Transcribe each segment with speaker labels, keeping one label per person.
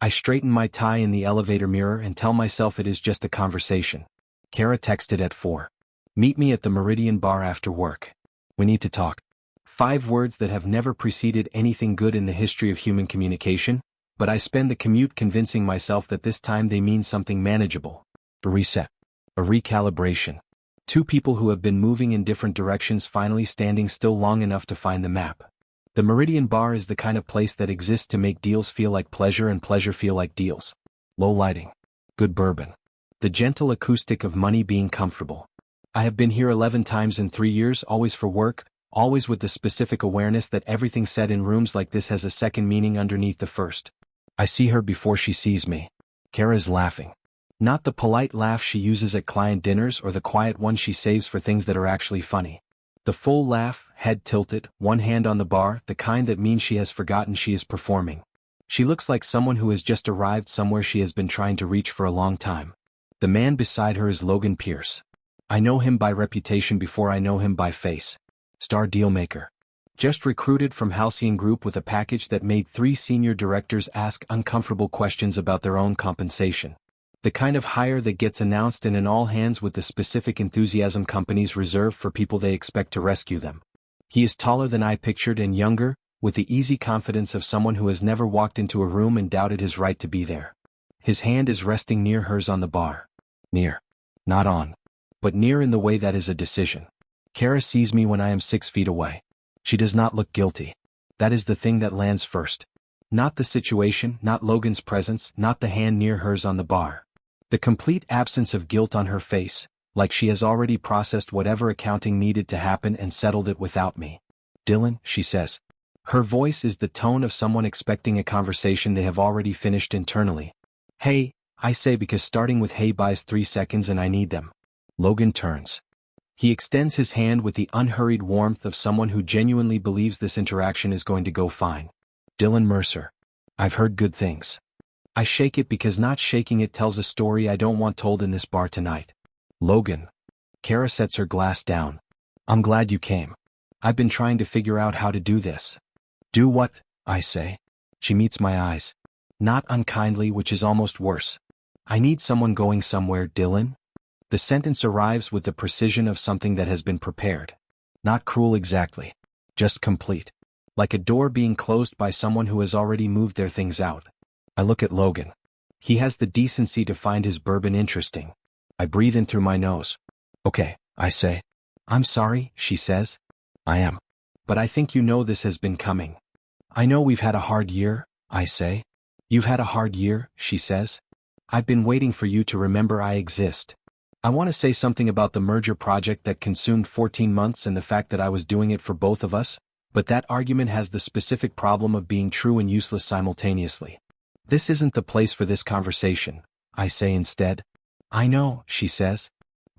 Speaker 1: I straighten my tie in the elevator mirror and tell myself it is just a conversation. Kara texted at 4. Meet me at the Meridian bar after work. We need to talk. 5 words that have never preceded anything good in the history of human communication, but I spend the commute convincing myself that this time they mean something manageable. A reset. A recalibration. 2 people who have been moving in different directions finally standing still long enough to find the map. The Meridian bar is the kind of place that exists to make deals feel like pleasure and pleasure feel like deals. Low lighting. Good bourbon. The gentle acoustic of money being comfortable. I have been here 11 times in 3 years, always for work, always with the specific awareness that everything said in rooms like this has a second meaning underneath the first. I see her before she sees me. Kara's laughing. Not the polite laugh she uses at client dinners or the quiet one she saves for things that are actually funny. The full laugh, head tilted, one hand on the bar, the kind that means she has forgotten she is performing. She looks like someone who has just arrived somewhere she has been trying to reach for a long time. The man beside her is Logan Pierce. I know him by reputation before I know him by face. Star dealmaker. Just recruited from Halcyon Group with a package that made 3 senior directors ask uncomfortable questions about their own compensation. The kind of hire that gets announced in an all-hands with the specific enthusiasm companies reserve for people they expect to rescue them. He is taller than I pictured and younger, with the easy confidence of someone who has never walked into a room and doubted his right to be there. His hand is resting near hers on the bar. Near. Not on. But near in the way that is a decision. Kara sees me when I am 6 feet away. She does not look guilty. That is the thing that lands first. Not the situation, not Logan's presence, not the hand near hers on the bar. The complete absence of guilt on her face, like she has already processed whatever accounting needed to happen and settled it without me. Dylan, she says. Her voice is the tone of someone expecting a conversation they have already finished internally. Hey, I say because starting with hey buys 3 seconds and I need them. Logan turns. He extends his hand with the unhurried warmth of someone who genuinely believes this interaction is going to go fine. Dylan Mercer. I've heard good things. I shake it because not shaking it tells a story I don't want told in this bar tonight. Logan. Kara sets her glass down. I'm glad you came. I've been trying to figure out how to do this. Do what? I say. She meets my eyes. Not unkindly, which is almost worse. I need someone going somewhere, Dylan. The sentence arrives with the precision of something that has been prepared. Not cruel exactly. Just complete. Like a door being closed by someone who has already moved their things out. I look at Logan. He has the decency to find his bourbon interesting. I breathe in through my nose. Okay, I say. I'm sorry, she says. I am. But I think you know this has been coming. I know we've had a hard year, I say. You've had a hard year, she says. I've been waiting for you to remember I exist. I want to say something about the merger project that consumed 14 months and the fact that I was doing it for both of us, but that argument has the specific problem of being true and useless simultaneously. This isn't the place for this conversation, I say instead. I know, she says.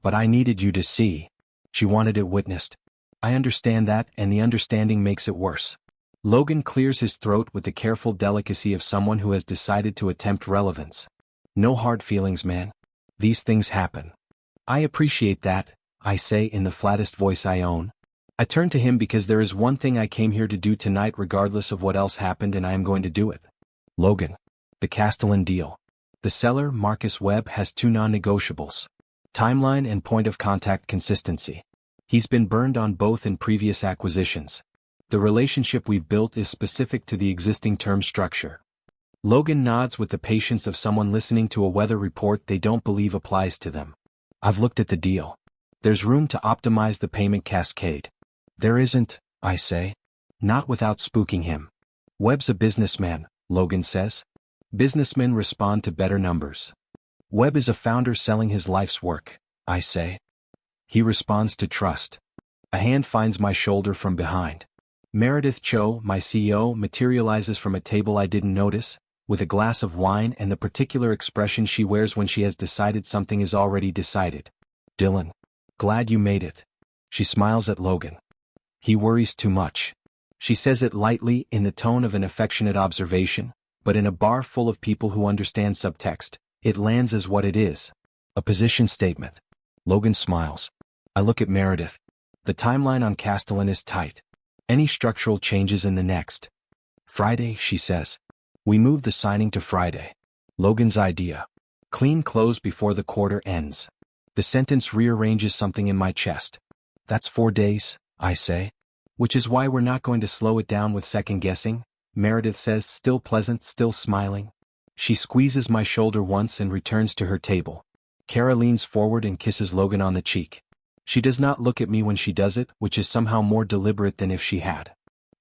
Speaker 1: But I needed you to see. She wanted it witnessed. I understand that, and the understanding makes it worse. Logan clears his throat with the careful delicacy of someone who has decided to attempt relevance. No hard feelings, man. These things happen. I appreciate that, I say in the flattest voice I own. I turn to him because there is one thing I came here to do tonight regardless of what else happened, and I am going to do it. Logan. The Castellan deal. The seller, Marcus Webb, has 2 non-negotiables. Timeline and point of contact consistency. He's been burned on both in previous acquisitions. The relationship we've built is specific to the existing term structure. Logan nods with the patience of someone listening to a weather report they don't believe applies to them. I've looked at the deal. There's room to optimize the payment cascade. There isn't, I say. Not without spooking him. Webb's a businessman, Logan says. Businessmen respond to better numbers. Webb is a founder selling his life's work, I say. He responds to trust. A hand finds my shoulder from behind. Meredith Cho, my CEO, materializes from a table I didn't notice, with a glass of wine and the particular expression she wears when she has decided something is already decided. Dylan. Glad you made it. She smiles at Logan. He worries too much. She says it lightly in the tone of an affectionate observation, but in a bar full of people who understand subtext, it lands as what it is. A position statement. Logan smiles. I look at Meredith. The timeline on Castellan is tight. Any structural changes in the next Friday, she says. We move the signing to Friday. Logan's idea. Clean close before the quarter ends. The sentence rearranges something in my chest. That's 4 days, I say. Which is why we're not going to slow it down with second guessing, Meredith says, still pleasant, still smiling. She squeezes my shoulder once and returns to her table. Kara leans forward and kisses Logan on the cheek. She does not look at me when she does it, which is somehow more deliberate than if she had.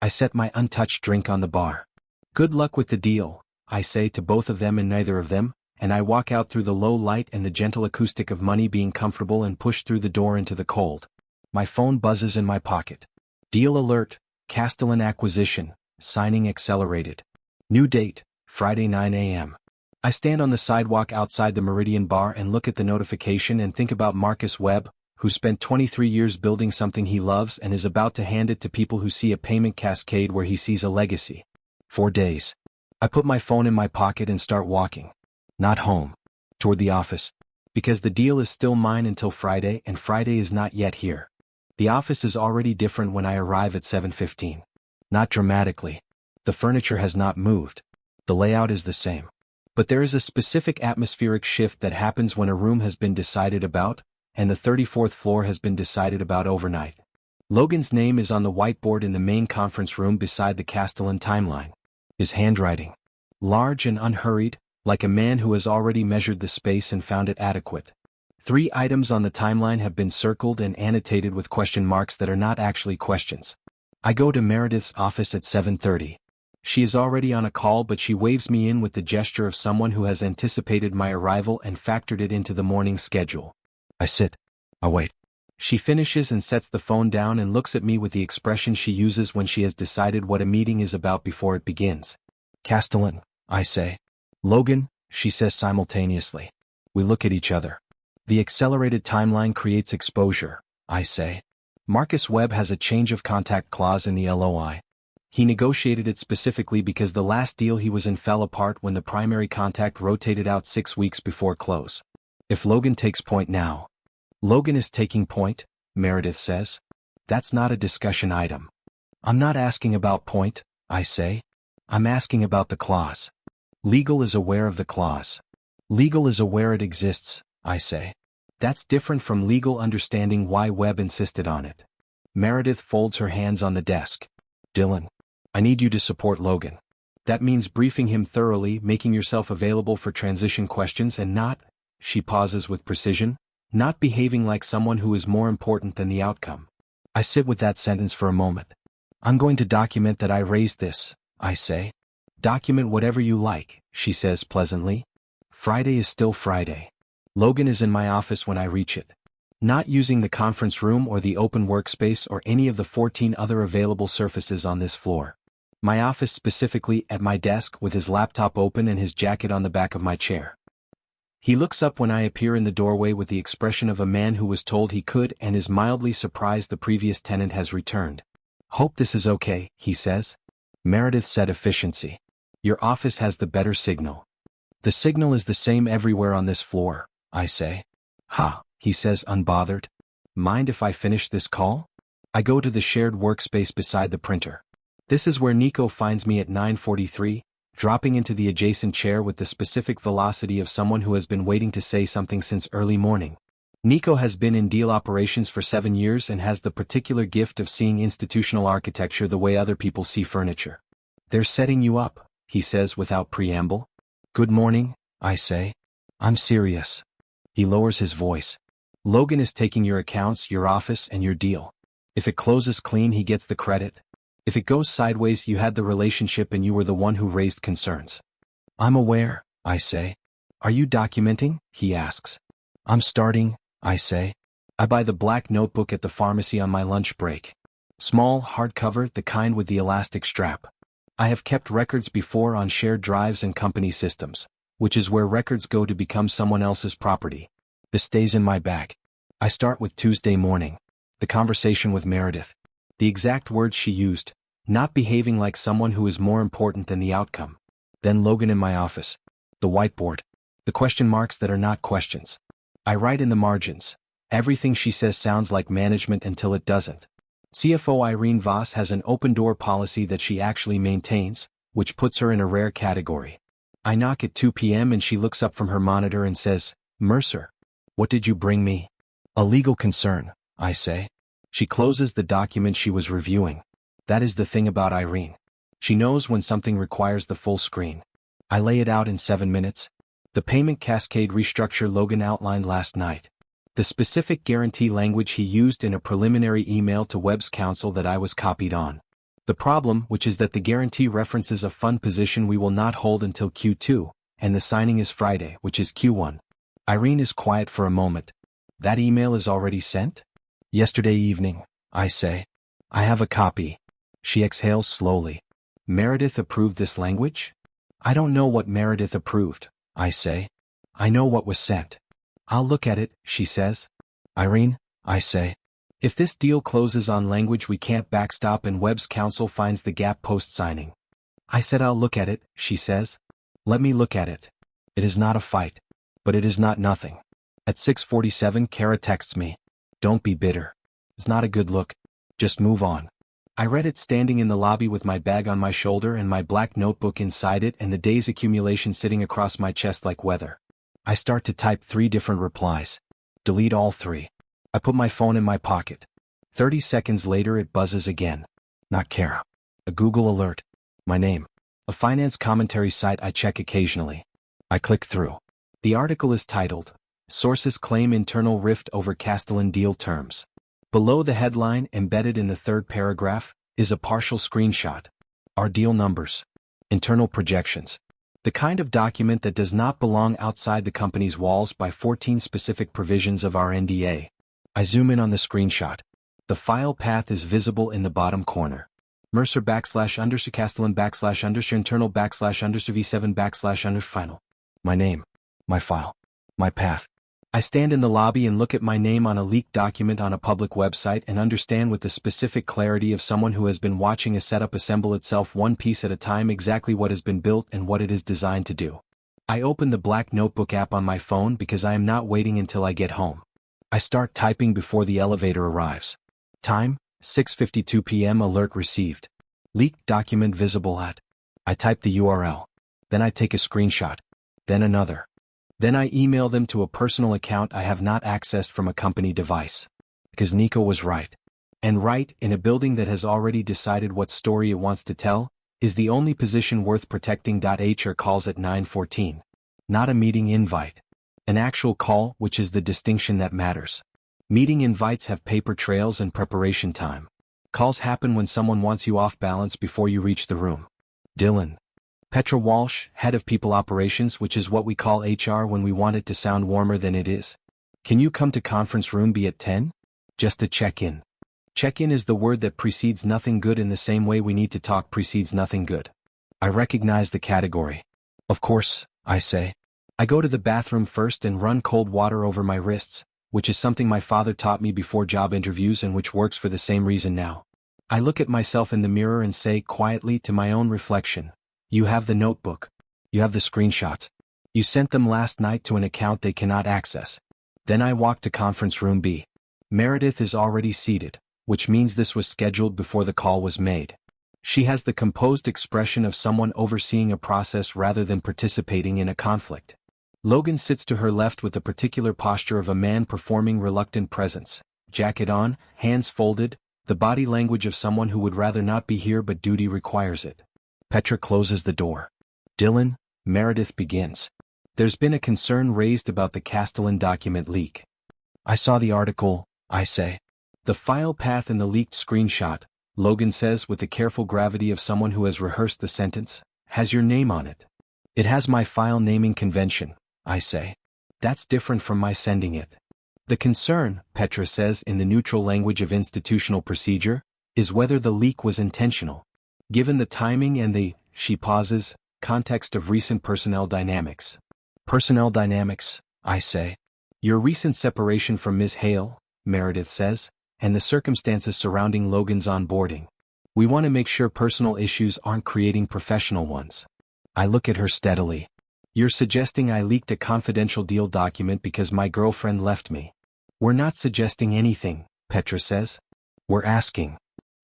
Speaker 1: I set my untouched drink on the bar. Good luck with the deal, I say to both of them and neither of them, and I walk out through the low light and the gentle acoustic of money being comfortable and push through the door into the cold. My phone buzzes in my pocket. Deal alert, Castellan acquisition, signing accelerated. New date, Friday 9 a.m. I stand on the sidewalk outside the Meridian Bar and look at the notification and think about Marcus Webb, who spent 23 years building something he loves and is about to hand it to people who see a payment cascade where he sees a legacy. 4 days. I put my phone in my pocket and start walking. Not home. Toward the office. Because the deal is still mine until Friday and Friday is not yet here. The office is already different when I arrive at 7:15. Not dramatically. The furniture has not moved. The layout is the same. But there is a specific atmospheric shift that happens when a room has been decided about, and the 34th floor has been decided about overnight. Logan's name is on the whiteboard in the main conference room beside the Castellan timeline. His handwriting. Large and unhurried, like a man who has already measured the space and found it adequate. 3 items on the timeline have been circled and annotated with question marks that are not actually questions. I go to Meredith's office at 7:30. She is already on a call, but she waves me in with the gesture of someone who has anticipated my arrival and factored it into the morning schedule. I sit. I wait. She finishes and sets the phone down and looks at me with the expression she uses when she has decided what a meeting is about before it begins. Castellan, I say. Logan, she says simultaneously. We look at each other. The accelerated timeline creates exposure, I say. Marcus Webb has a change of contact clause in the LOI. He negotiated it specifically because the last deal he was in fell apart when the primary contact rotated out 6 weeks before close. If Logan takes point now. Logan is taking point, Meredith says. That's not a discussion item. I'm not asking about point, I say. I'm asking about the clause. Legal is aware of the clause. Legal is aware it exists, I say. That's different from legal understanding why Webb insisted on it. Meredith folds her hands on the desk. Dylan, I need you to support Logan. That means briefing him thoroughly, making yourself available for transition questions and not, she pauses with precision, not behaving like someone who is more important than the outcome. I sit with that sentence for a moment. I'm going to document that I raised this, I say. Document whatever you like, she says pleasantly. Friday is still Friday. Logan is in my office when I reach it. Not using the conference room or the open workspace or any of the 14 other available surfaces on this floor. My office specifically at my desk with his laptop open and his jacket on the back of my chair. He looks up when I appear in the doorway with the expression of a man who was told he could and is mildly surprised the previous tenant has returned. Hope this is okay, he says. Meredith said efficiency. Your office has the better signal. The signal is the same everywhere on this floor, I say. Ha, he says unbothered. Mind if I finish this call? I go to the shared workspace beside the printer. This is where Nico finds me at 9:43, dropping into the adjacent chair with the specific velocity of someone who has been waiting to say something since early morning. Nico has been in deal operations for 7 years and has the particular gift of seeing institutional architecture the way other people see furniture. They're setting you up, he says without preamble. Good morning, I say. I'm serious. He lowers his voice. Logan is taking your accounts, your office, and your deal. If it closes clean, he gets the credit. If it goes sideways, you had the relationship and you were the one who raised concerns. I'm aware, I say. Are you documenting? He asks. I'm starting, I say. I buy the black notebook at the pharmacy on my lunch break. Small, hardcover, the kind with the elastic strap. I have kept records before on shared drives and company systems, which is where records go to become someone else's property. This stays in my bag. I start with Tuesday morning. The conversation with Meredith. The exact words she used, not behaving like someone who is more important than the outcome. Then Logan in my office. The whiteboard. The question marks that are not questions. I write in the margins. Everything she says sounds like management until it doesn't. CFO Irene Voss has an open door policy that she actually maintains, which puts her in a rare category. I knock at 2 p.m. and she looks up from her monitor and says, "Mercer, what did you bring me?" "A legal concern," I say. She closes the document she was reviewing. That is the thing about Irene. She knows when something requires the full screen. I lay it out in 7 minutes. The payment cascade restructure Logan outlined last night. The specific guarantee language he used in a preliminary email to Webb's counsel that I was copied on. The problem, which is that the guarantee references a fund position we will not hold until Q2, and the signing is Friday, which is Q1. Irene is quiet for a moment. "That email is already sent?" "Yesterday evening," I say. "I have a copy." She exhales slowly. "Meredith approved this language?" "I don't know what Meredith approved," I say. "I know what was sent." "I'll look at it," she says. "Irene," I say, "if this deal closes on language we can't backstop and Webb's counsel finds the gap post-signing." I said I'll look at it, she says. "Let me look at it." It is not a fight. But it is not nothing. At 6:47 Kara texts me. "Don't be bitter. It's not a good look. Just move on." I read it standing in the lobby with my bag on my shoulder and my black notebook inside it and the day's accumulation sitting across my chest like weather. I start to type 3 different replies. Delete all 3. I put my phone in my pocket. 30 seconds later it buzzes again. Not Kara. A Google alert. My name. A finance commentary site I check occasionally. I click through. The article is titled, "Sources Claim Internal Rift Over Castellan Deal Terms." Below the headline, embedded in the 3rd paragraph, is a partial screenshot. Our deal numbers. Internal projections. The kind of document that does not belong outside the company's walls by 14 specific provisions of our NDA. I zoom in on the screenshot. The file path is visible in the bottom corner. Mercer /_ Castellan / internal / V7 / final. My name. My file. My path. I stand in the lobby and look at my name on a leaked document on a public website and understand with the specific clarity of someone who has been watching a setup assemble itself one piece at a time exactly what has been built and what it is designed to do. I open the Black Notebook app on my phone because I am not waiting until I get home. I start typing before the elevator arrives. Time, 6:52 p.m. Alert received. Leaked document visible at. I type the URL. Then I take a screenshot. Then another. Then I email them to a personal account I have not accessed from a company device. Because Nico was right. And right, in a building that has already decided what story it wants to tell, is the only position worth protecting. HR calls at 9:14. Not a meeting invite. An actual call, which is the distinction that matters. Meeting invites have paper trails and preparation time. Calls happen when someone wants you off balance before you reach the room. Dylan. Petra Walsh, head of people operations, which is what we call HR when we want it to sound warmer than it is. Can you come to conference room B at 10? Just to check in. Check in is the word that precedes nothing good in the same way we need to talk precedes nothing good. I recognize the category. Of course, I say. I go to the bathroom first and run cold water over my wrists, which is something my father taught me before job interviews and which works for the same reason now. I look at myself in the mirror and say quietly to my own reflection, "You have the notebook. You have the screenshots. You sent them last night to an account they cannot access." Then I walk to conference room B. Meredith is already seated, which means this was scheduled before the call was made. She has the composed expression of someone overseeing a process rather than participating in a conflict. Logan sits to her left with the particular posture of a man performing reluctant presence, jacket on, hands folded, the body language of someone who would rather not be here but duty requires it. Petra closes the door. "Dylan," Meredith begins. "There's been a concern raised about the Castellan document leak." "I saw the article," I say. "The file path in the leaked screenshot," Logan says with the careful gravity of someone who has rehearsed the sentence, "has your name on it." "It has my file naming convention," I say. "That's different from my sending it." "The concern," Petra says in the neutral language of institutional procedure, "is whether the leak was intentional. Given the timing and the," she pauses, "context of recent personnel dynamics." "Personnel dynamics," I say. "Your recent separation from Ms. Hale," Meredith says, "and the circumstances surrounding Logan's onboarding. We want to make sure personal issues aren't creating professional ones." I look at her steadily. "You're suggesting I leaked a confidential deal document because my girlfriend left me." "We're not suggesting anything," Petra says. "We're asking."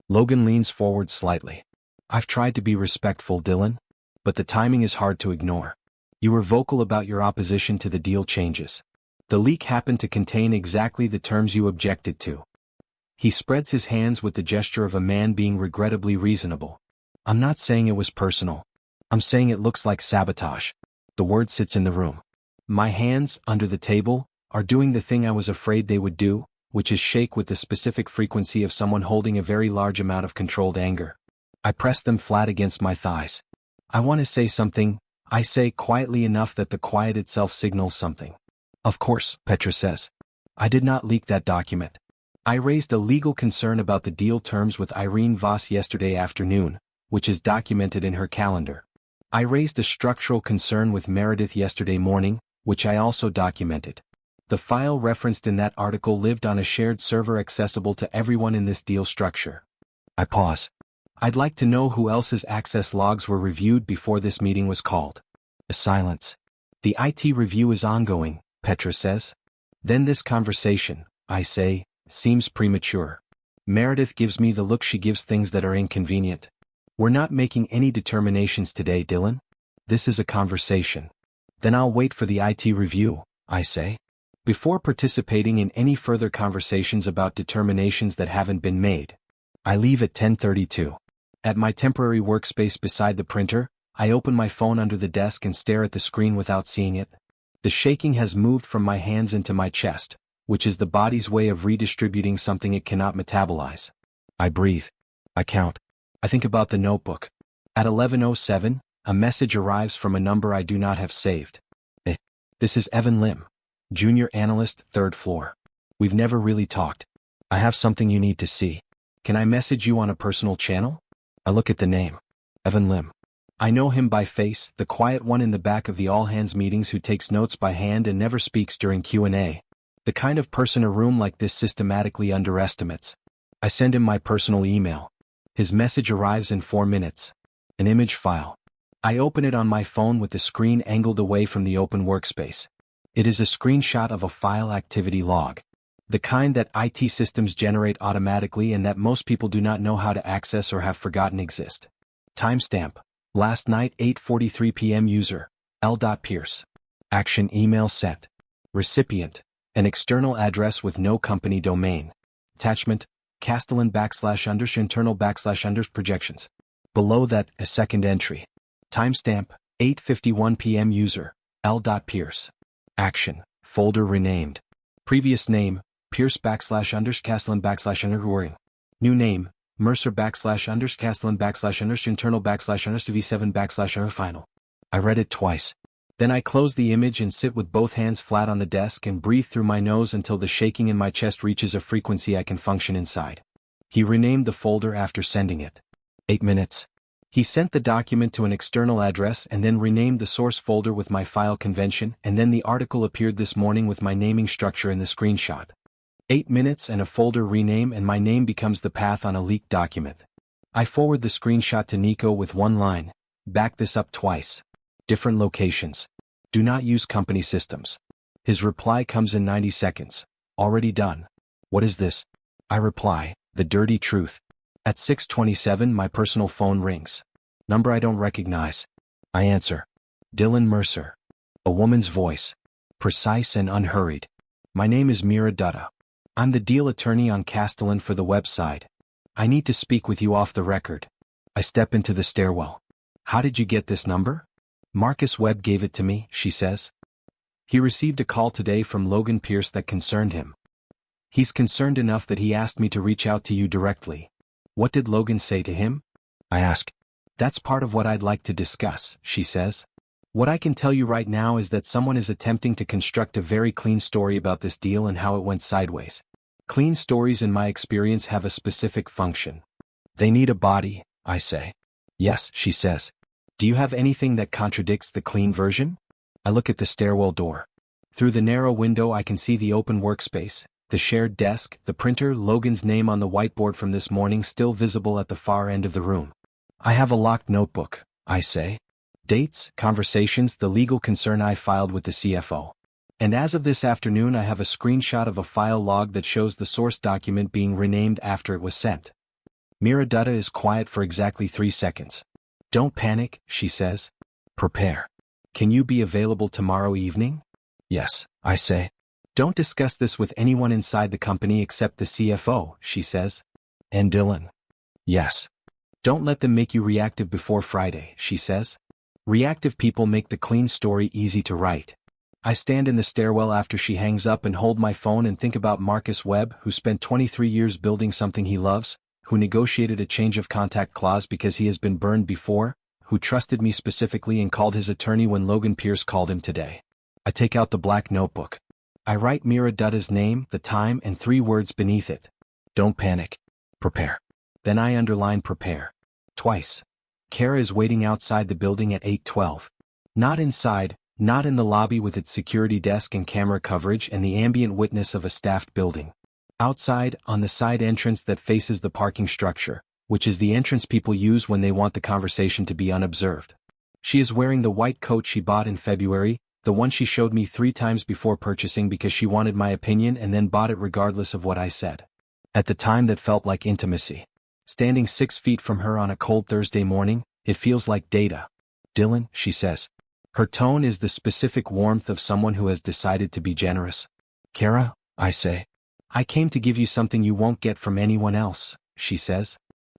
Speaker 1: Logan leans forward slightly. I've tried to be respectful, Dylan. But the timing is hard to ignore. You were vocal about your opposition to the deal changes. The leak happened to contain exactly the terms you objected to. He spreads his hands with the gesture of a man being regrettably reasonable. I'm not saying it was personal. I'm saying it looks like sabotage. The word sits in the room. My hands, under the table, are doing the thing I was afraid they would do, which is shake with the specific frequency of someone holding a very large amount of controlled anger. I press them flat against my thighs. I want to say something, I say quietly enough that the quiet itself signals something. Of course, Petra says. I did not leak that document. I raised a legal concern about the deal terms with Irene Voss yesterday afternoon, which is documented in her calendar. I raised a structural concern with Meredith yesterday morning, which I also documented. The file referenced in that article lived on a shared server accessible to everyone in this deal structure. I pause. I'd like to know who else's access logs were reviewed before this meeting was called. A silence. The IT review is ongoing, Petra says. Then this conversation, I say, seems premature. Meredith gives me the look she gives things that are inconvenient. We're not making any determinations today, Dylan. This is a conversation. Then I'll wait for the IT review, I say. Before participating in any further conversations about determinations that haven't been made. I leave at 10:32. At my temporary workspace beside the printer, I open my phone under the desk and stare at the screen without seeing it. The shaking has moved from my hands into my chest, which is the body's way of redistributing something it cannot metabolize. I breathe. I count. I think about the notebook. At 11:07, a message arrives from a number I do not have saved. This is Evan Lim, junior analyst, 3rd floor. We've never really talked. I have something you need to see. Can I message you on a personal channel? I look at the name. Evan Lim. I know him by face, the quiet one in the back of the all-hands meetings who takes notes by hand and never speaks during Q&A. The kind of person a room like this systematically underestimates. I send him my personal email. His message arrives in 4 minutes. An image file. I open it on my phone with the screen angled away from the open workspace. It is a screenshot of a file activity log. The kind that IT systems generate automatically and that most people do not know how to access or have forgotten exist. Timestamp. Last night 8:43 p.m. User, L.Pierce. Action email sent. Recipient. An external address with no company domain. Attachment. Castellan / internal / projections. Below that, a second entry. Timestamp. 8:51 p.m. User, L.Pierce. Action. Folder renamed. Previous name, Pierce / Castellan / New name, Mercer / Castellan / internal / v7 / final. I read it twice. Then I close the image and sit with both hands flat on the desk and breathe through my nose until the shaking in my chest reaches a frequency I can function inside. He renamed the folder after sending it. 8 minutes. He sent the document to an external address and then renamed the source folder with my file convention, and then the article appeared this morning with my naming structure in the screenshot. 8 minutes and a folder rename and my name becomes the path on a leaked document. I forward the screenshot to Nico with one line. Back this up twice. Different locations. Do not use company systems. His reply comes in 90 seconds. Already done. What is this? I reply, the dirty truth. At 6:27 my personal phone rings. Number I don't recognize. I answer. Dylan Mercer. A woman's voice. Precise and unhurried. My name is Mira Dutta. I'm the deal attorney on Castellan for the website. I need to speak with you off the record. I step into the stairwell. How did you get this number? Marcus Webb gave it to me, she says. He received a call today from Logan Pierce that concerned him. He's concerned enough that he asked me to reach out to you directly. What did Logan say to him? I ask. That's part of what I'd like to discuss, she says. What I can tell you right now is that someone is attempting to construct a very clean story about this deal and how it went sideways. Clean stories in my experience have a specific function. They need a body, I say. Yes, she says. Do you have anything that contradicts the clean version? I look at the stairwell door. Through the narrow window I can see the open workspace, the shared desk, the printer, Logan's name on the whiteboard from this morning still visible at the far end of the room. I have a locked notebook, I say. Dates, conversations, the legal concern I filed with the CFO. And as of this afternoon I have a screenshot of a file log that shows the source document being renamed after it was sent. Mira Dutta is quiet for exactly 3 seconds. Don't panic, she says. Prepare. Can you be available tomorrow evening? Yes, I say. Don't discuss this with anyone inside the company except the CFO, she says. And Dylan? Yes. Don't let them make you reactive before Friday, she says. Reactive people make the clean story easy to write. I stand in the stairwell after she hangs up and hold my phone and think about Marcus Webb, who spent 23 years building something he loves, who negotiated a change of contact clause because he has been burned before, who trusted me specifically and called his attorney when Logan Pierce called him today. I take out the black notebook. I write Mira Dutta's name, the time, and 3 words beneath it. Don't panic. Prepare. Then I underline prepare. Twice. Kara is waiting outside the building at 8:12. Not inside, not in the lobby with its security desk and camera coverage and the ambient witness of a staffed building. Outside, on the side entrance that faces the parking structure, which is the entrance people use when they want the conversation to be unobserved. She is wearing the white coat she bought in February, the one she showed me 3 times before purchasing because she wanted my opinion and then bought it regardless of what I said. At the time that felt like intimacy. Standing 6 feet from her on a cold Thursday morning, it feels like data. Dylan, she says. Her tone is the specific warmth of someone who has decided to be generous. Kara, I say. I came to give you something you won't get from anyone else, she says.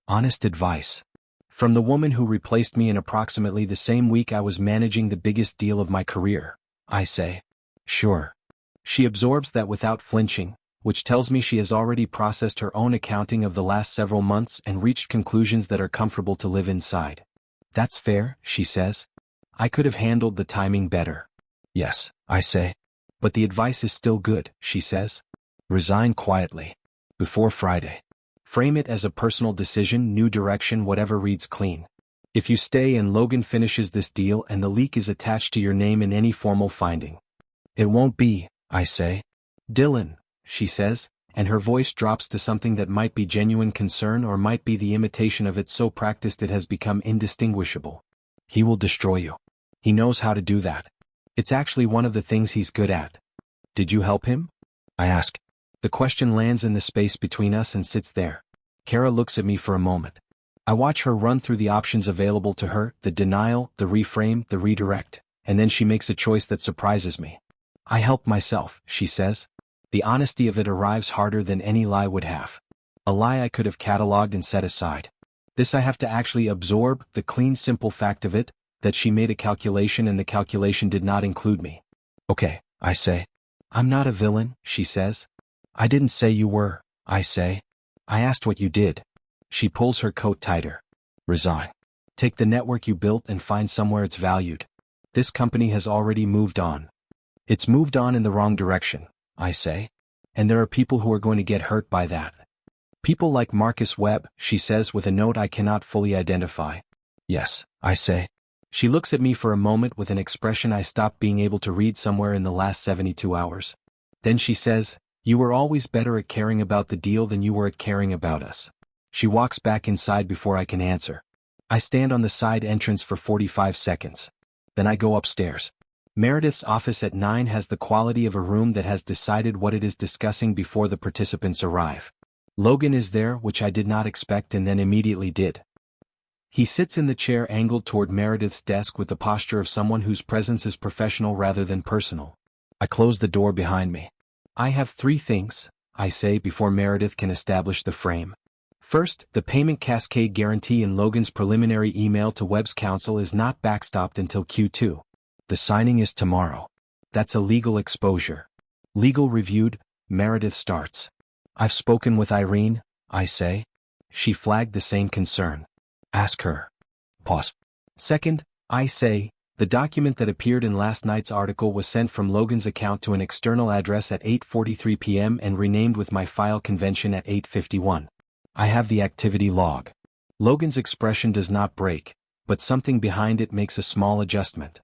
Speaker 1: Honest advice. From the woman who replaced me in approximately the same week I was managing the biggest deal of my career, I say. Sure. She absorbs that without flinching, which tells me she has already processed her own accounting of the last several months and reached conclusions that are comfortable to live inside. That's fair, she says. I could have handled the timing better. Yes, I say. But the advice is still good, she says. Resign quietly. Before Friday. Frame it as a personal decision, new direction, whatever reads clean. If you stay and Logan finishes this deal and the leak is attached to your name in any formal finding. It won't be, I say. Dylan, she says, and her voice drops to something that might be genuine concern or might be the imitation of it so practiced it has become indistinguishable. He will destroy you. He knows how to do that. It's actually one of the things he's good at. Did you help him? I ask. The question lands in the space between us and sits there. Kara looks at me for a moment. I watch her run through the options available to her, the denial, the reframe, the redirect, and then she makes a choice that surprises me. I helped myself, she says. The honesty of it arrives harder than any lie would have. A lie I could have cataloged and set aside. This I have to actually absorb, the clean simple fact of it, that she made a calculation and the calculation did not include me. Okay, I say. I'm not a villain, she says. I didn't say you were, I say. I asked what you did. She pulls her coat tighter. Resign. Take the network you built and find somewhere it's valued. This company has already moved on. It's moved on in the wrong direction, I say. And there are people who are going to get hurt by that. People like Marcus Webb, she says with a note I cannot fully identify. Yes, I say. She looks at me for a moment with an expression I stopped being able to read somewhere in the last 72 hours. Then she says, you were always better at caring about the deal than you were at caring about us. She walks back inside before I can answer. I stand on the side entrance for 45 seconds. Then I go upstairs. Meredith's office at 9 has the quality of a room that has decided what it is discussing before the participants arrive. Logan is there, which I did not expect and then immediately did. He sits in the chair angled toward Meredith's desk with the posture of someone whose presence is professional rather than personal. I close the door behind me. I have 3 things, I say before Meredith can establish the frame. First, the payment cascade guarantee in Logan's preliminary email to Webb's counsel is not backstopped until Q2. The signing is tomorrow. That's a legal exposure. Legal reviewed, Meredith starts. I've spoken with Irene, I say. She flagged the same concern. Ask her. Pause. Second, I say, the document that appeared in last night's article was sent from Logan's account to an external address at 8:43 p.m. and renamed with my file convention at 8:51. I have the activity log. Logan's expression does not break, but something behind it makes a small adjustment.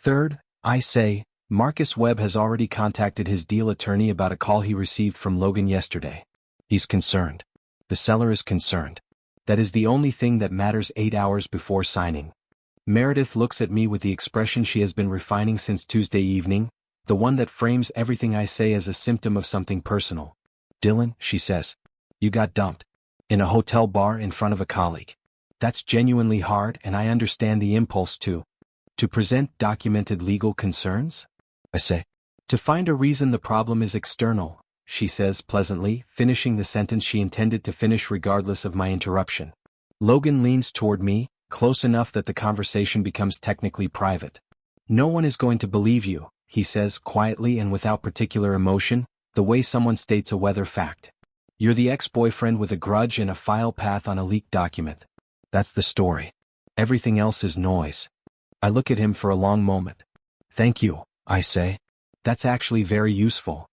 Speaker 1: Third, I say, Marcus Webb has already contacted his deal attorney about a call he received from Logan yesterday. He's concerned. The seller is concerned. That is the only thing that matters 8 hours before signing. Meredith looks at me with the expression she has been refining since Tuesday evening, the one that frames everything I say as a symptom of something personal. Dylan, she says. You got dumped. In a hotel bar in front of a colleague. That's genuinely hard, and I understand the impulse to present documented legal concerns? I say. To find a reason the problem is external, she says pleasantly, finishing the sentence she intended to finish regardless of my interruption. Logan leans toward me, close enough that the conversation becomes technically private. No one is going to believe you, he says quietly and without particular emotion, the way someone states a weather fact. You're the ex-boyfriend with a grudge and a file path on a leaked document. That's the story. Everything else is noise. I look at him for a long moment. Thank you, I say. That's actually very useful.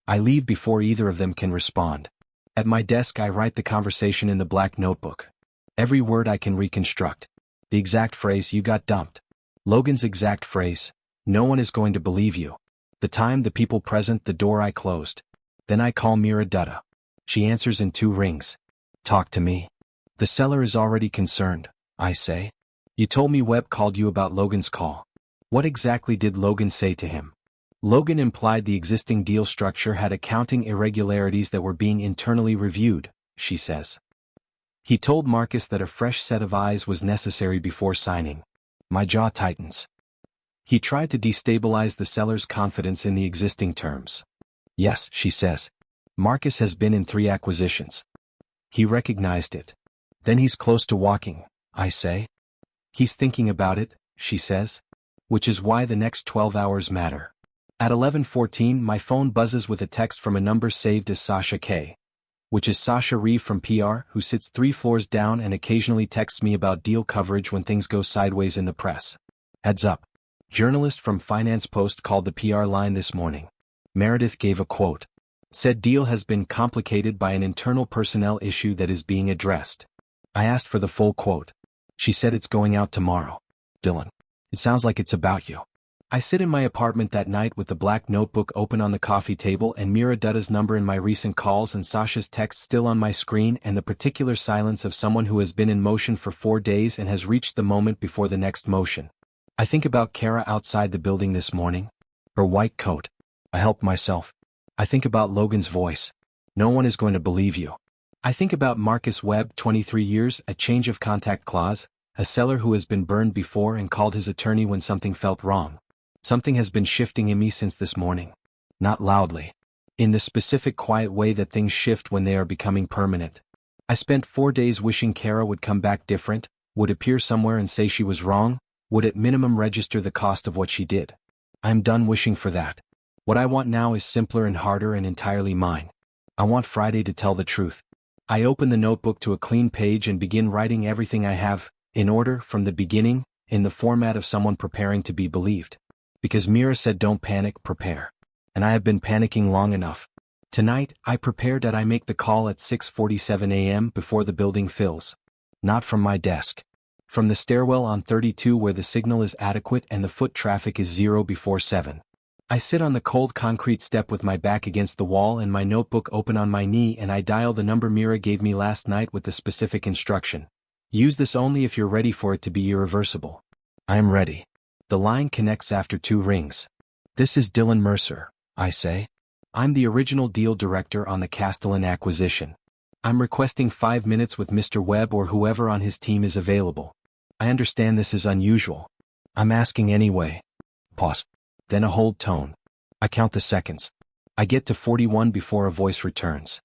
Speaker 1: I leave before either of them can respond. At my desk I write the conversation in the black notebook. Every word I can reconstruct. The exact phrase, "You got dumped." Logan's exact phrase, "No one is going to believe you." The time, the people present, the door I closed. Then I call Mira Dutta. She answers in 2 rings. Talk to me. The seller is already concerned, I say. You told me Webb called you about Logan's call. What exactly did Logan say to him? Logan implied the existing deal structure had accounting irregularities that were being internally reviewed, she says. He told Marcus that a fresh set of eyes was necessary before signing. My jaw tightens. He tried to destabilize the seller's confidence in the existing terms. Yes, she says. Marcus has been in 3 acquisitions. He recognized it. Then he's close to walking, I say. He's thinking about it, she says. Which is why the next 12 hours matter. At 11:14 my phone buzzes with a text from a number saved as Sasha K. Which is Sasha Reeve from PR, who sits 3 floors down and occasionally texts me about deal coverage when things go sideways in the press. Heads up. Journalist from Finance Post called the PR line this morning. Meredith gave a quote. Said deal has been complicated by an internal personnel issue that is being addressed. I asked for the full quote. She said it's going out tomorrow. Dylan. It sounds like it's about you. I sit in my apartment that night with the black notebook open on the coffee table and Mira Dutta's number in my recent calls and Sasha's text still on my screen and the particular silence of someone who has been in motion for 4 days and has reached the moment before the next motion. I think about Kara outside the building this morning. Her white coat. I help myself. I think about Logan's voice. No one is going to believe you. I think about Marcus Webb, 23 years, a change of contact clause, a seller who has been burned before and called his attorney when something felt wrong. Something has been shifting in me since this morning. Not loudly. In the specific quiet way that things shift when they are becoming permanent. I spent 4 days wishing Kara would come back different, would appear somewhere and say she was wrong, would at minimum register the cost of what she did. I'm done wishing for that. What I want now is simpler and harder and entirely mine. I want Friday to tell the truth. I open the notebook to a clean page and begin writing everything I have, in order, from the beginning, in the format of someone preparing to be believed. Because Mira said don't panic, prepare. And I have been panicking long enough. Tonight, I prepared that I make the call at 6:47 a.m. before the building fills. Not from my desk. From the stairwell on 32 where the signal is adequate and the foot traffic is 0 before 7. I sit on the cold concrete step with my back against the wall and my notebook open on my knee and I dial the number Mira gave me last night with the specific instruction. Use this only if you're ready for it to be irreversible. I am ready. The line connects after 2 rings. This is Dylan Mercer, I say. I'm the original deal director on the Castellan acquisition. I'm requesting 5 minutes with Mr. Webb or whoever on his team is available. I understand this is unusual. I'm asking anyway. Pause. Then a hold tone. I count the seconds. I get to 41 before a voice returns.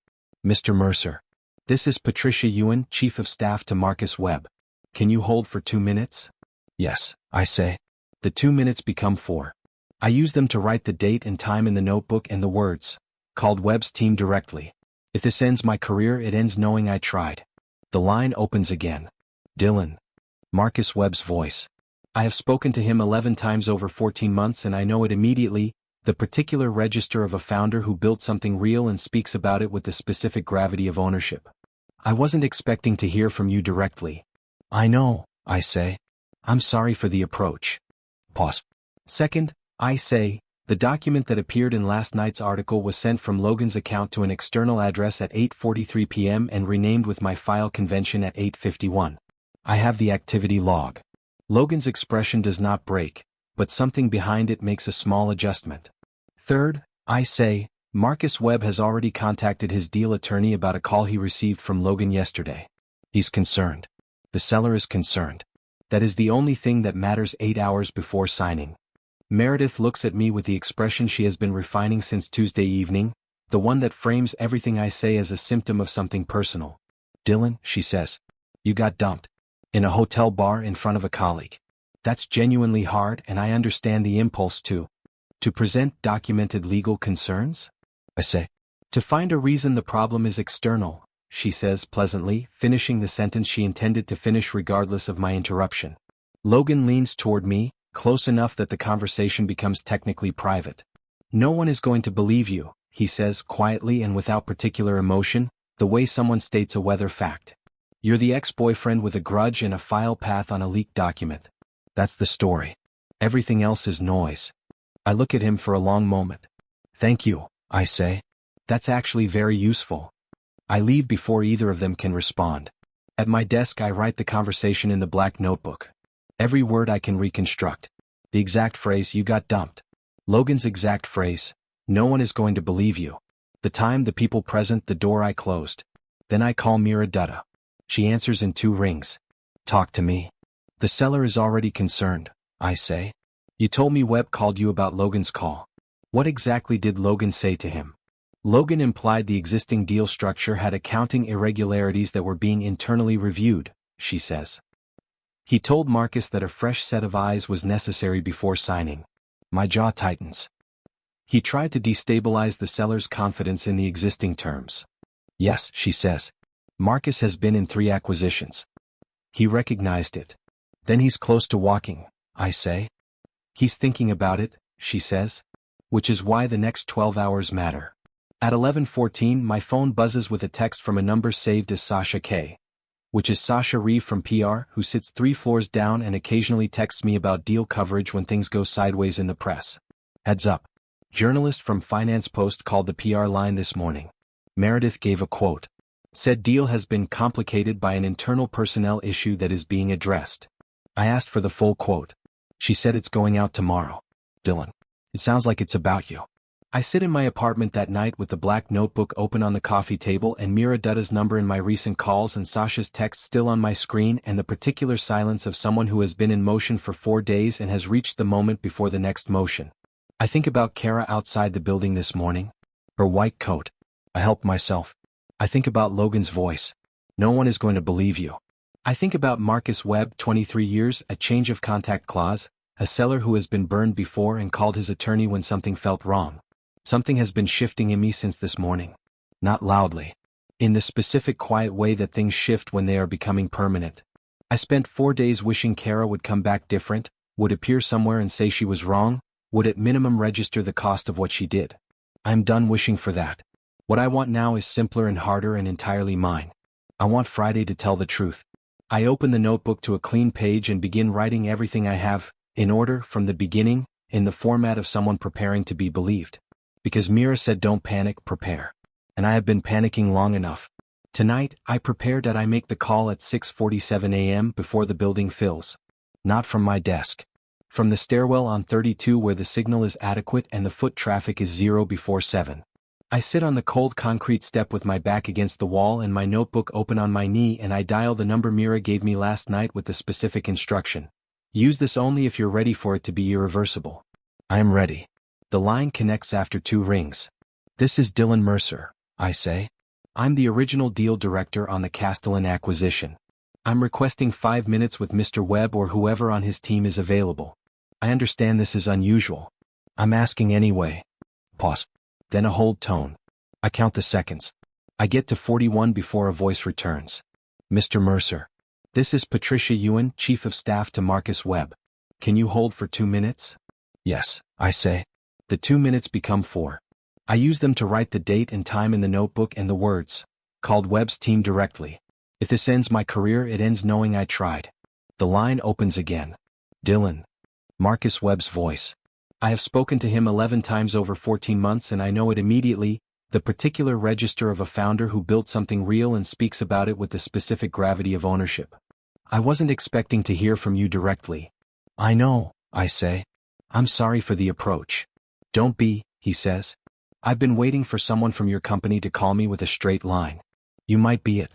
Speaker 1: Mr. Mercer. This is Patricia Ewan, Chief of Staff to Marcus Webb. Can you hold for 2 minutes? Yes, I say. The 2 minutes become 4. I use them to write the date and time in the notebook and the words. Called Webb's team directly. If this ends my career, it ends knowing I tried. The line opens again. Dylan. Marcus Webb's voice. I have spoken to him 11 times over 14 months and I know it immediately, the particular register of a founder who built something real and speaks about it with the specific gravity of ownership. I wasn't expecting to hear from you directly. I know, I say. I'm sorry for the approach. Pause. Second, I say, the document that appeared in last night's article was sent from Logan's account to an external address at 8:43 p.m. and renamed with my file convention at 8:51. I have the activity log. Logan's expression does not break, but something behind it makes a small adjustment. Third, I say, Marcus Webb has already contacted his deal attorney about a call he received from Logan yesterday. He's concerned. The seller is concerned. That is the only thing that matters 8 hours before signing. Meredith looks at me with the expression she has been refining since Tuesday evening, the one that frames everything I say as a symptom of something personal. Dylan, she says. You got dumped. In a hotel bar in front of a colleague. That's genuinely hard, and I understand the impulse to present documented legal concerns? I say. To find a reason the problem is external, she says pleasantly, finishing the sentence she intended to finish regardless of my interruption. Logan leans toward me, close enough that the conversation becomes technically private. No one is going to believe you, he says quietly and without particular emotion, the way someone states a weather fact. You're the ex-boyfriend with a grudge and a file path on a leaked document. That's the story. Everything else is noise. I look at him for a long moment. Thank you, I say. That's actually very useful. I leave before either of them can respond. At my desk I write the conversation in the black notebook. Every word I can reconstruct. The exact phrase, you got dumped. Logan's exact phrase, no one is going to believe you. The time, the people present, the door I closed. Then I call Mira Dutta. She answers in 2 rings. Talk to me. The seller is already concerned, I say. You told me Webb called you about Logan's call. What exactly did Logan say to him? Logan implied the existing deal structure had accounting irregularities that were being internally reviewed, she says. He told Marcus that a fresh set of eyes was necessary before signing. My jaw tightens. He tried to destabilize the seller's confidence in the existing terms. Yes, she says. Marcus has been in 3 acquisitions. He recognized it. Then he's close to walking, I say. He's thinking about it, she says. Which is why the next 12 hours matter. At 11:14 my phone buzzes with a text from a number saved as Sasha K. Which is Sasha Reeve from PR, who sits 3 floors down and occasionally texts me about deal coverage when things go sideways in the press. Heads up. Journalist from Finance Post called the PR line this morning. Meredith gave a quote. Said deal has been complicated by an internal personnel issue that is being addressed. I asked for the full quote. She said it's going out tomorrow. Dylan. It sounds like it's about you. I sit in my apartment that night with the black notebook open on the coffee table and Mira Dutta's number in my recent calls and Sasha's text still on my screen and the particular silence of someone who has been in motion for 4 days and has reached the moment before the next motion. I think about Kara outside the building this morning. Her white coat. I help myself. I think about Logan's voice. No one is going to believe you. I think about Marcus Webb, 23 years, a change of contact clause, a seller who has been burned before and called his attorney when something felt wrong. Something has been shifting in me since this morning. Not loudly. In the specific quiet way that things shift when they are becoming permanent. I spent 4 days wishing Kara would come back different, would appear somewhere and say she was wrong, would at minimum register the cost of what she did. I'm done wishing for that. What I want now is simpler and harder and entirely mine. I want Friday to tell the truth. I open the notebook to a clean page and begin writing everything I have, in order, from the beginning, in the format of someone preparing to be believed. Because Mira said don't panic, prepare. And I have been panicking long enough. Tonight, I prepared that I make the call at 6:47 a.m. before the building fills. Not from my desk. From the stairwell on 32 where the signal is adequate and the foot traffic is 0 before 7. I sit on the cold concrete step with my back against the wall and my notebook open on my knee and I dial the number Mira gave me last night with the specific instruction. Use this only if you're ready for it to be irreversible. I am ready. The line connects after 2 rings. This is Dylan Mercer, I say. I'm the original deal director on the Castellan acquisition. I'm requesting 5 minutes with Mr. Webb or whoever on his team is available. I understand this is unusual. I'm asking anyway. Pause. Then a hold tone. I count the seconds. I get to 41 before a voice returns. Mr. Mercer. This is Patricia Ewan, Chief of Staff to Marcus Webb. Can you hold for 2 minutes? Yes, I say. The 2 minutes become 4. I use them to write the date and time in the notebook and the words. Called Webb's team directly. If this ends my career, it ends knowing I tried. The line opens again. Dylan. Marcus Webb's voice. I have spoken to him 11 times over 14 months and I know it immediately, the particular register of a founder who built something real and speaks about it with the specific gravity of ownership. I wasn't expecting to hear from you directly. I know, I say. I'm sorry for the approach. Don't be, he says. I've been waiting for someone from your company to call me with a straight line. You might be it.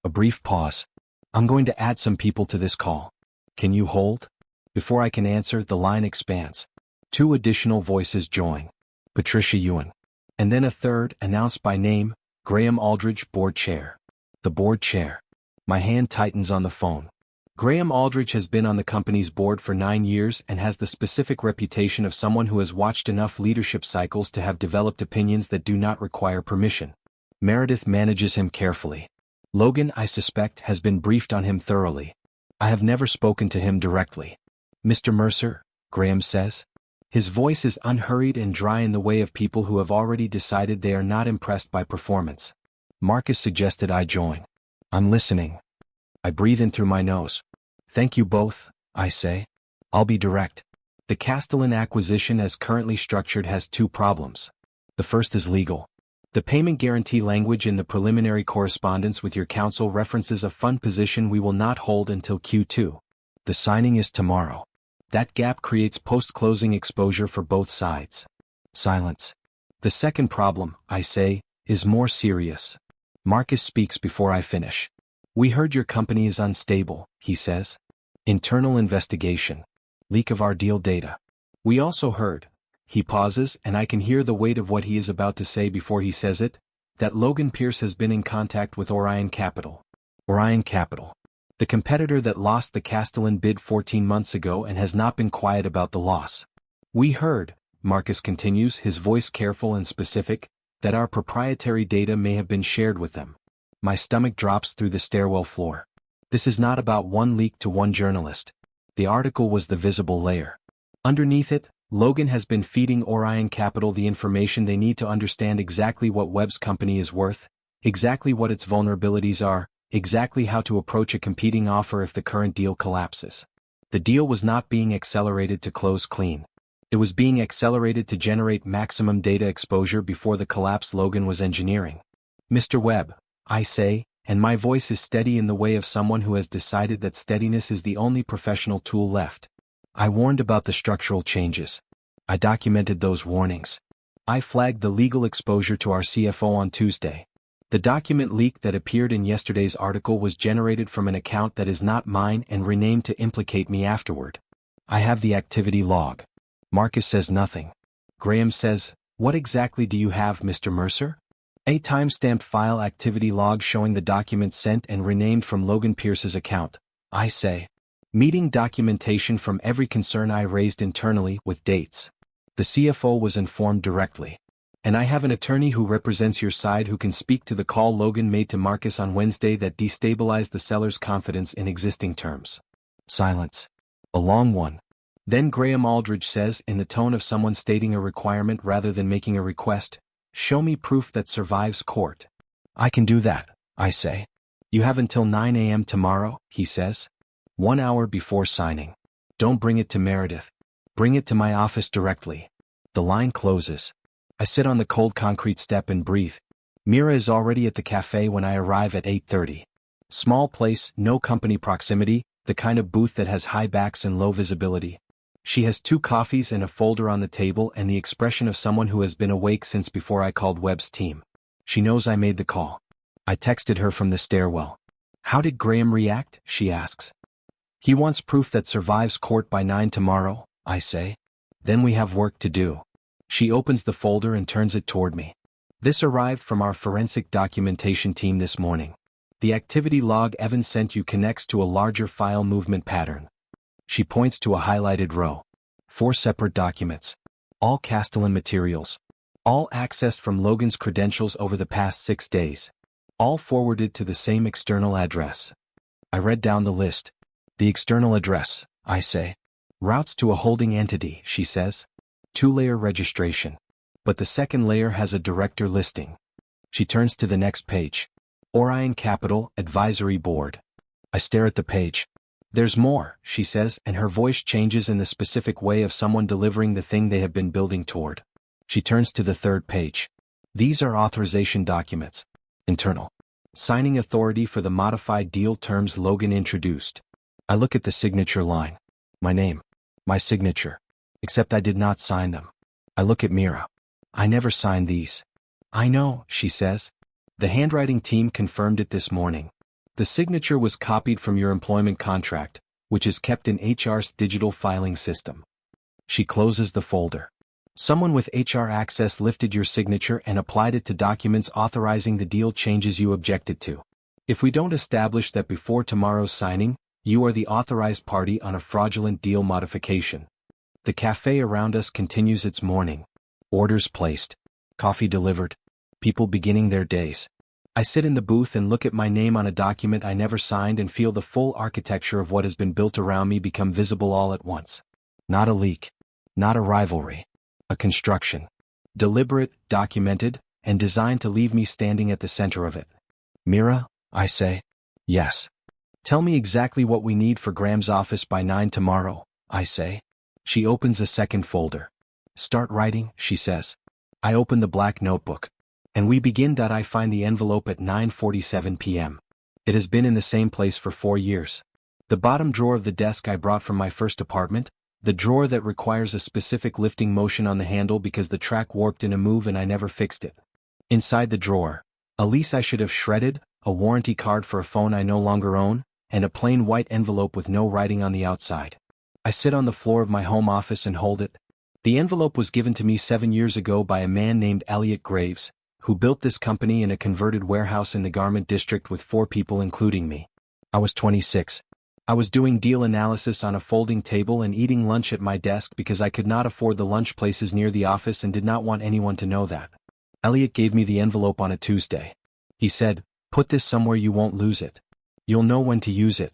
Speaker 1: A brief pause. I'm going to add some people to this call. Can you hold? Before I can answer, the line expands. 2 additional voices join. Patricia Ewan. And then a third, announced by name, Graham Aldridge, board chair. The board chair. My hand tightens on the phone. Graham Aldridge has been on the company's board for 9 years and has the specific reputation of someone who has watched enough leadership cycles to have developed opinions that do not require permission. Meredith manages him carefully. Logan, I suspect, has been briefed on him thoroughly. I have never spoken to him directly. Mr. Mercer, Graham says. His voice is unhurried and dry in the way of people who have already decided they are not impressed by performance. Marcus suggested I join. I'm listening. I breathe in through my nose. Thank you both, I say. I'll be direct. The Castellan acquisition as currently structured has 2 problems. The first is legal. The payment guarantee language in the preliminary correspondence with your counsel references a fund position we will not hold until Q2. The signing is tomorrow. That gap creates post-closing exposure for both sides. Silence. The second problem, I say, is more serious. Marcus speaks before I finish. We heard your company is unstable, he says. Internal investigation. Leak of our deal data. We also heard. He pauses and I can hear the weight of what he is about to say before he says it, that Logan Pierce has been in contact with Orion Capital. Orion Capital. The competitor that lost the Castellan bid 14 months ago and has not been quiet about the loss. We heard, Marcus continues, his voice careful and specific, that our proprietary data may have been shared with them. My stomach drops through the stairwell floor. This is not about one leak to one journalist. The article was the visible layer. Underneath it, Logan has been feeding Orion Capital the information they need to understand exactly what Webb's company is worth, exactly what its vulnerabilities are, exactly how to approach a competing offer if the current deal collapses. The deal was not being accelerated to close clean. It was being accelerated to generate maximum data exposure before the collapse Logan was engineering. Mr. Webb, I say, and my voice is steady in the way of someone who has decided that steadiness is the only professional tool left. I warned about the structural changes. I documented those warnings. I flagged the legal exposure to our CFO on Tuesday. The document leak that appeared in yesterday's article was generated from an account that is not mine and renamed to implicate me afterward. I have the activity log. Marcus says nothing. Graham says, "What exactly do you have, Mr. Mercer?" A time-stamped file activity log showing the document sent and renamed from Logan Pierce's account. I say. Meeting documentation from every concern I raised internally with dates. The CFO was informed directly. And I have an attorney who represents your side who can speak to the call Logan made to Marcus on Wednesday that destabilized the seller's confidence in existing terms. Silence. A long one. Then Graham Aldridge says in the tone of someone stating a requirement rather than making a request, "Show me proof that survives court." I can do that, I say. You have until 9 a.m. tomorrow, he says. 1 hour before signing. Don't bring it to Meredith. Bring it to my office directly. The line closes. I sit on the cold concrete step and breathe. Mira is already at the cafe when I arrive at 8:30. Small place, no company proximity, the kind of booth that has high backs and low visibility. She has 2 coffees and a folder on the table and the expression of someone who has been awake since before I called Webb's team. She knows I made the call. I texted her from the stairwell. How did Graham react? She asks. He wants proof that survives court by 9 tomorrow, I say. Then we have work to do. She opens the folder and turns it toward me. This arrived from our forensic documentation team this morning. The activity log Evan sent you connects to a larger file movement pattern. She points to a highlighted row. 4 separate documents. All Castellan materials. All accessed from Logan's credentials over the past 6 days. All forwarded to the same external address. I read down the list. The external address, I say. Routes to a holding entity, she says. 2-layer registration. But the second layer has a director listing. She turns to the next page. Orion Capital Advisory Board. I stare at the page. There's more, she says, and her voice changes in the specific way of someone delivering the thing they have been building toward. She turns to the 3rd page. These are authorization documents. Internal. Signing authority for the modified deal terms Logan introduced. I look at the signature line. My name. My signature. Except I did not sign them. I look at Mira. I never signed these. I know, she says. The handwriting team confirmed it this morning. The signature was copied from your employment contract, which is kept in HR's digital filing system. She closes the folder. Someone with HR access lifted your signature and applied it to documents authorizing the deal changes you objected to. If we don't establish that before tomorrow's signing, you are the authorized party on a fraudulent deal modification. The cafe around us continues its morning. Orders placed. Coffee delivered. People beginning their days. I sit in the booth and look at my name on a document I never signed and feel the full architecture of what has been built around me become visible all at once. Not a leak. Not a rivalry. A construction. Deliberate, documented, and designed to leave me standing at the center of it. Mira, I say. Yes. Tell me exactly what we need for Graham's office by 9 tomorrow, I say. She opens a second folder. Start writing, she says. I open the black notebook. And we begin. I find the envelope at 9:47 p.m. It has been in the same place for 4 years. The bottom drawer of the desk I brought from my first apartment, the drawer that requires a specific lifting motion on the handle because the track warped in a move and I never fixed it. Inside the drawer, a lease I should have shredded, a warranty card for a phone I no longer own, and a plain white envelope with no writing on the outside. I sit on the floor of my home office and hold it. The envelope was given to me 7 years ago by a man named Elliot Graves, who built this company in a converted warehouse in the garment district with 4 people including me. I was 26. I was doing deal analysis on a folding table and eating lunch at my desk because I could not afford the lunch places near the office and did not want anyone to know that. Elliot gave me the envelope on a Tuesday. He said, "Put this somewhere you won't lose it. You'll know when to use it."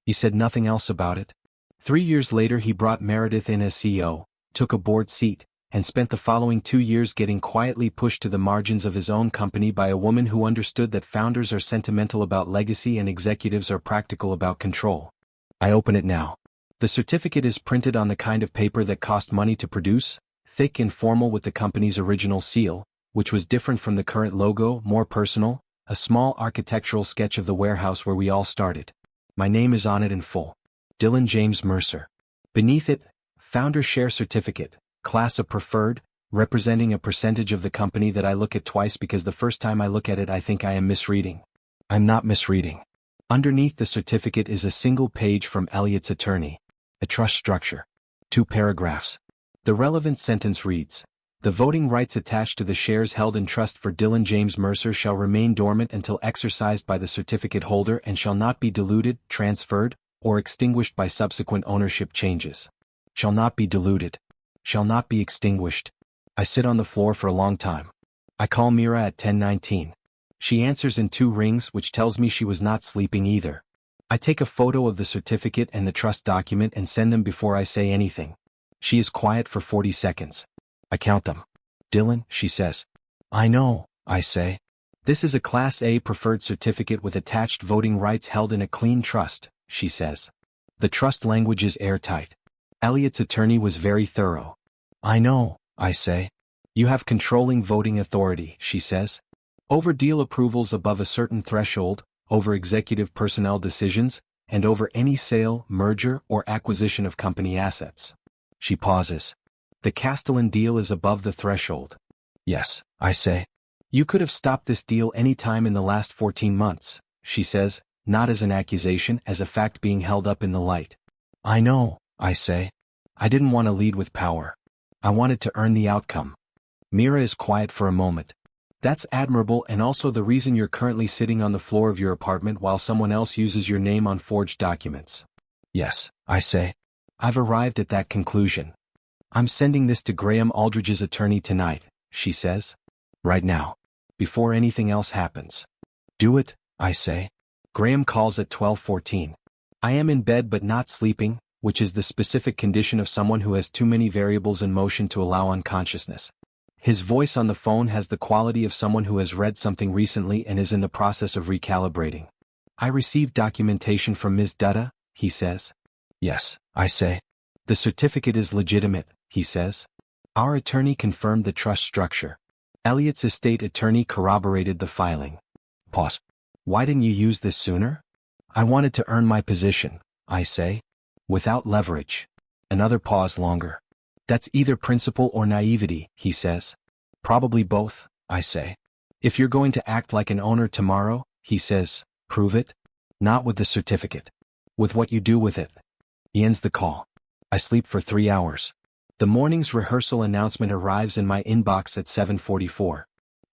Speaker 1: He said nothing else about it. 3 years later he brought Meredith in as CEO, took a board seat, and spent the following 2 years getting quietly pushed to the margins of his own company by a woman who understood that founders are sentimental about legacy and executives are practical about control. I open it now. The certificate is printed on the kind of paper that cost money to produce, thick and formal with the company's original seal, which was different from the current logo, more personal, a small architectural sketch of the warehouse where we all started. My name is on it in full. Dylan James Mercer. Beneath it, Founder Share Certificate, Class of Preferred, representing a percentage of the company that I look at twice because the first time I look at it I think I am misreading. I'm not misreading. Underneath the certificate is a single page from Elliot's attorney. A trust structure. 2 paragraphs. The relevant sentence reads, "The voting rights attached to the shares held in trust for Dylan James Mercer shall remain dormant until exercised by the certificate holder and shall not be diluted, transferred, or extinguished by subsequent ownership changes." Shall not be diluted. Shall not be extinguished. I sit on the floor for a long time. I call Mira at 10:19. She answers in 2 rings, which tells me she was not sleeping either. I take a photo of the certificate and the trust document and send them before I say anything. She is quiet for 40 seconds. I count them. "Dylan," she says. "I know," I say. "This is a Class A preferred certificate with attached voting rights held in a clean trust," she says. The trust language is airtight. Elliot's attorney was very thorough. "I know," I say. "You have controlling voting authority," she says. "Over deal approvals above a certain threshold, over executive personnel decisions, and over any sale, merger, or acquisition of company assets." She pauses. "The Castellan deal is above the threshold." "Yes," I say. "You could have stopped this deal any time in the last 14 months, she says, not as an accusation, as a fact being held up in the light. "I know," I say. "I didn't want to lead with power. I wanted to earn the outcome." Mira is quiet for a moment. "That's admirable and also the reason you're currently sitting on the floor of your apartment while someone else uses your name on forged documents." "Yes," I say. "I've arrived at that conclusion. I'm sending this to Graham Aldridge's attorney tonight," she says. "Right now. Before anything else happens." "Do it," I say. Graham calls at 12:14. I am in bed but not sleeping, which is the specific condition of someone who has too many variables in motion to allow unconsciousness. His voice on the phone has the quality of someone who has read something recently and is in the process of recalibrating. "I received documentation from Ms. Dutta," he says. "Yes," I say. "The certificate is legitimate," he says. "Our attorney confirmed the trust structure. Elliot's estate attorney corroborated the filing." Pause. "Why didn't you use this sooner?" "I wanted to earn my position," I say. "Without leverage." Another pause longer. "That's either principle or naivety," he says. Probably both, I say. If you're going to act like an owner tomorrow, he says, prove it. Not with the certificate. With what you do with it. He ends the call. I sleep for 3 hours. The morning's rehearsal announcement arrives in my inbox at 7:44.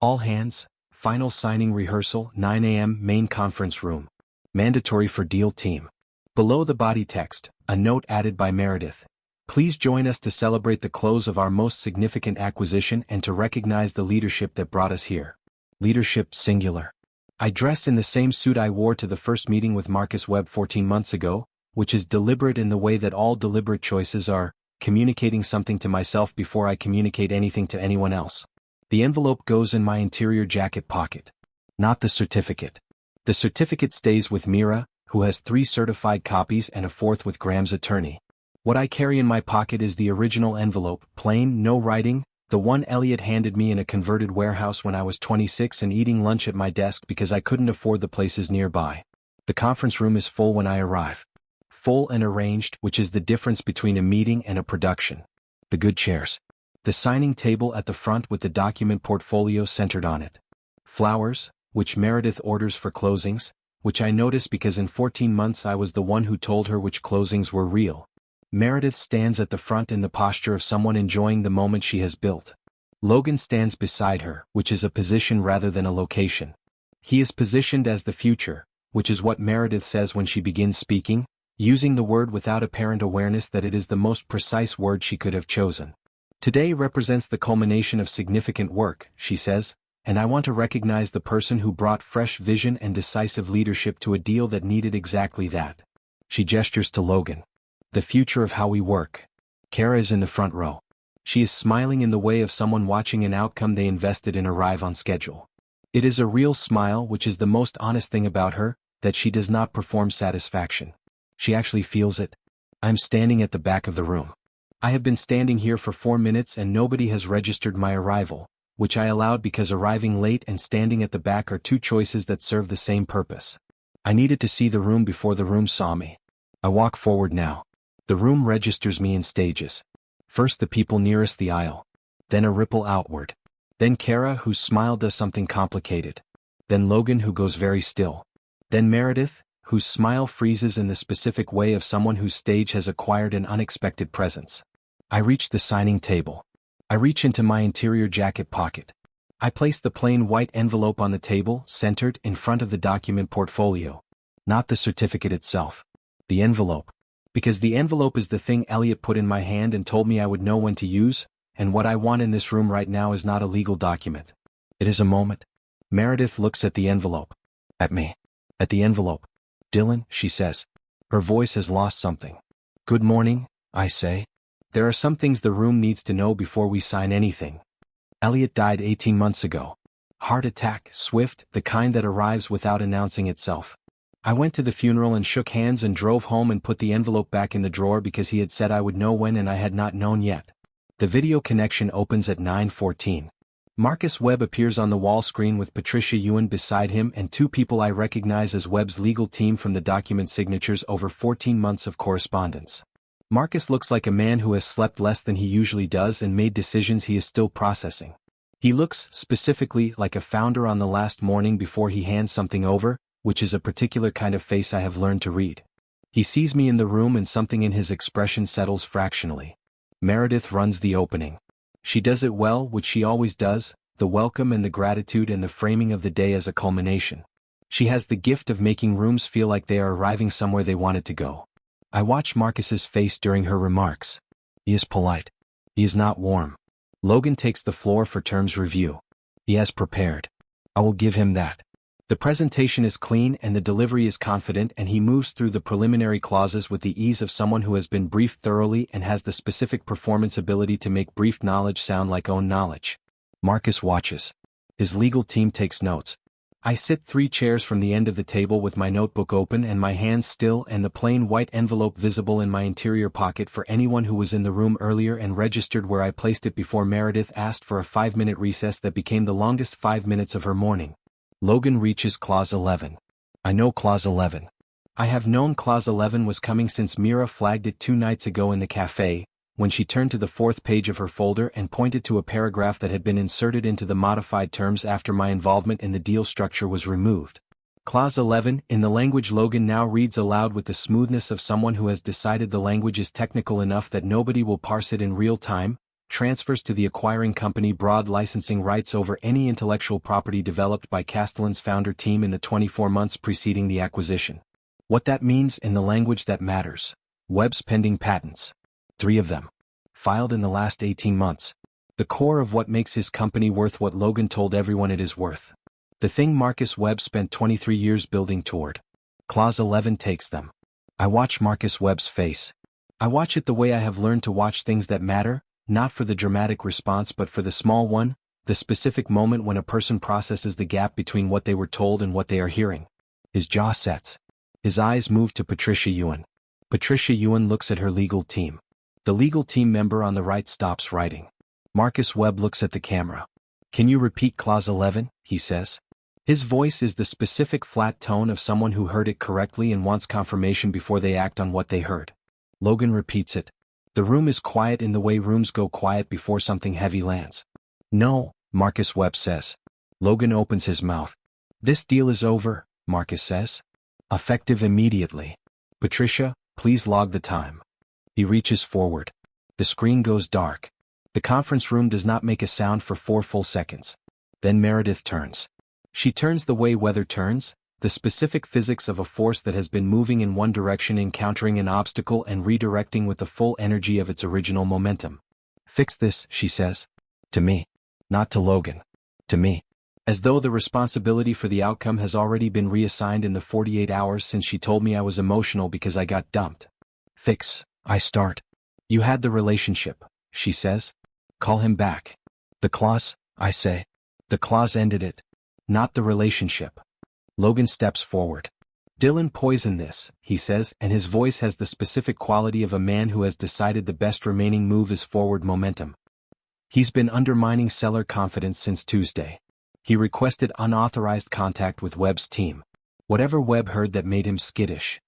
Speaker 1: All hands, final signing rehearsal, 9 a.m. main conference room. Mandatory for deal team. Below the body text, a note added by Meredith. Please join us to celebrate the close of our most significant acquisition and to recognize the leadership that brought us here. Leadership singular. I dress in the same suit I wore to the first meeting with Marcus Webb 14 months ago, which is deliberate in the way that all deliberate choices are, communicating something to myself before I communicate anything to anyone else. The envelope goes in my interior jacket pocket. Not the certificate. The certificate stays with Mira, who has 3 certified copies and a 4th with Graham's attorney. What I carry in my pocket is the original envelope, plain, no writing, the one Elliot handed me in a converted warehouse when I was 26 and eating lunch at my desk because I couldn't afford the places nearby. The conference room is full when I arrive. Full and arranged, which is the difference between a meeting and a production. The good chairs. The signing table at the front with the document portfolio centered on it. Flowers, which Meredith orders for closings, which I notice because in 14 months I was the one who told her which closings were real. Meredith stands at the front in the posture of someone enjoying the moment she has built. Logan stands beside her, which is a position rather than a location. He is positioned as the future, which is what Meredith says when she begins speaking, using the word without apparent awareness that it is the most precise word she could have chosen. Today represents the culmination of significant work, she says, and I want to recognize the person who brought fresh vision and decisive leadership to a deal that needed exactly that. She gestures to Logan. The future of how we work. Kara is in the front row. She is smiling in the way of someone watching an outcome they invested in arrive on schedule. It is a real smile, which is the most honest thing about her, that she does not perform satisfaction. She actually feels it. I'm standing at the back of the room. I have been standing here for 4 minutes and nobody has registered my arrival, which I allowed because arriving late and standing at the back are 2 choices that serve the same purpose. I needed to see the room before the room saw me. I walk forward now. The room registers me in stages. First the people nearest the aisle. Then a ripple outward. Then Kara, whose smile does something complicated. Then Logan, who goes very still. Then Meredith, whose smile freezes in the specific way of someone whose stage has acquired an unexpected presence. I reach the signing table. I reach into my interior jacket pocket. I place the plain white envelope on the table, centered in front of the document portfolio. Not the certificate itself. The envelope. Because the envelope is the thing Elliot put in my hand and told me I would know when to use, and what I want in this room right now is not a legal document. It is a moment. Meredith looks at the envelope. At me. At the envelope. Dylan, she says. Her voice has lost something. Good morning, I say. There are some things the room needs to know before we sign anything. Elliot died 18 months ago. Heart attack, swift, the kind that arrives without announcing itself. I went to the funeral and shook hands and drove home and put the envelope back in the drawer because he had said I would know when and I had not known yet. The video connection opens at 9:14. Marcus Webb appears on the wall screen with Patricia Ewan beside him and 2 people I recognize as Webb's legal team from the document signatures over 14 months of correspondence. Marcus looks like a man who has slept less than he usually does and made decisions he is still processing. He looks, specifically, like a founder on the last morning before he hands something over, which is a particular kind of face I have learned to read. He sees me in the room and something in his expression settles fractionally. Meredith runs the opening. She does it well, which she always does, the welcome and the gratitude and the framing of the day as a culmination. She has the gift of making rooms feel like they are arriving somewhere they wanted to go. I watch Marcus's face during her remarks. He is polite. He is not warm. Logan takes the floor for terms review. He has prepared. I will give him that. The presentation is clean and the delivery is confident and he moves through the preliminary clauses with the ease of someone who has been briefed thoroughly and has the specific performance ability to make brief knowledge sound like own knowledge. Marcus watches. His legal team takes notes. I sit 3 chairs from the end of the table with my notebook open and my hands still and the plain white envelope visible in my interior pocket for anyone who was in the room earlier and registered where I placed it before Meredith asked for a 5-minute recess that became the longest 5 minutes of her morning. Logan reaches Clause 11. I know Clause 11. I have known Clause 11 was coming since Mira flagged it 2 nights ago in the cafe, when she turned to the fourth page of her folder and pointed to a paragraph that had been inserted into the modified terms after my involvement in the deal structure was removed. Clause 11, in the language Logan now reads aloud with the smoothness of someone who has decided the language is technical enough that nobody will parse it in real time, transfers to the acquiring company broad licensing rights over any intellectual property developed by Castellan's founder team in the 24 months preceding the acquisition. What that means in the language that matters. Webb's pending patents. 3 of them. Filed in the last 18 months. The core of what makes his company worth what Logan told everyone it is worth. The thing Marcus Webb spent 23 years building toward. Clause 11 takes them. I watch Marcus Webb's face. I watch it the way I have learned to watch things that matter, not for the dramatic response but for the small one, the specific moment when a person processes the gap between what they were told and what they are hearing. His jaw sets. His eyes move to Patricia Ewan. Patricia Ewan looks at her legal team. The legal team member on the right stops writing. Marcus Webb looks at the camera. Can you repeat Clause 11, he says. His voice is the specific flat tone of someone who heard it correctly and wants confirmation before they act on what they heard. Logan repeats it. The room is quiet in the way rooms go quiet before something heavy lands. No, Marcus Webb says. Logan opens his mouth. This deal is over, Marcus says. Effective immediately. Patricia, please log the time. He reaches forward. The screen goes dark. The conference room does not make a sound for 4 full seconds. Then Meredith turns. She turns the way weather turns, the specific physics of a force that has been moving in one direction encountering an obstacle and redirecting with the full energy of its original momentum. Fix this, she says. To me. Not to Logan. To me. As though the responsibility for the outcome has already been reassigned in the 48 hours since she told me I was emotional because I got dumped. Fix, I start. You had the relationship, she says. Call him back. The clause, I say. The clause ended it. Not the relationship. Logan steps forward. Dylan poisoned this, he says, and his voice has the specific quality of a man who has decided the best remaining move is forward momentum. He's been undermining seller confidence since Tuesday. He requested unauthorized contact with Webb's team. Whatever Webb heard that made him skittish.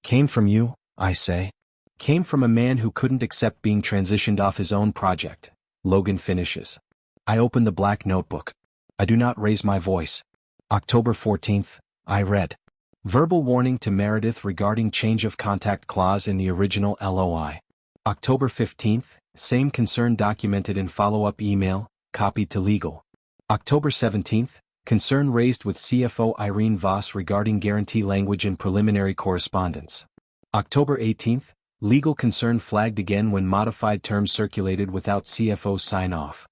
Speaker 1: Came from you, I say. Came from a man who couldn't accept being transitioned off his own project. Logan finishes. I open the black notebook. I do not raise my voice. October 14th, I read. Verbal warning to Meredith regarding change of contact clause in the original LOI. October 15th, same concern documented in follow-up email, copied to legal. October 17th, concern raised with CFO Irene Voss regarding guarantee language in preliminary correspondence. October 18th, legal concern flagged again when modified terms circulated without CFO sign-off.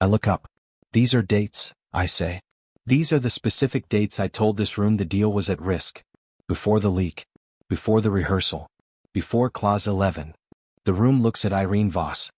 Speaker 1: I look up. These are dates, I say. These are the specific dates I told this room the deal was at risk. Before the leak. Before the rehearsal. Before Clause 11. The room looks at Irene Voss.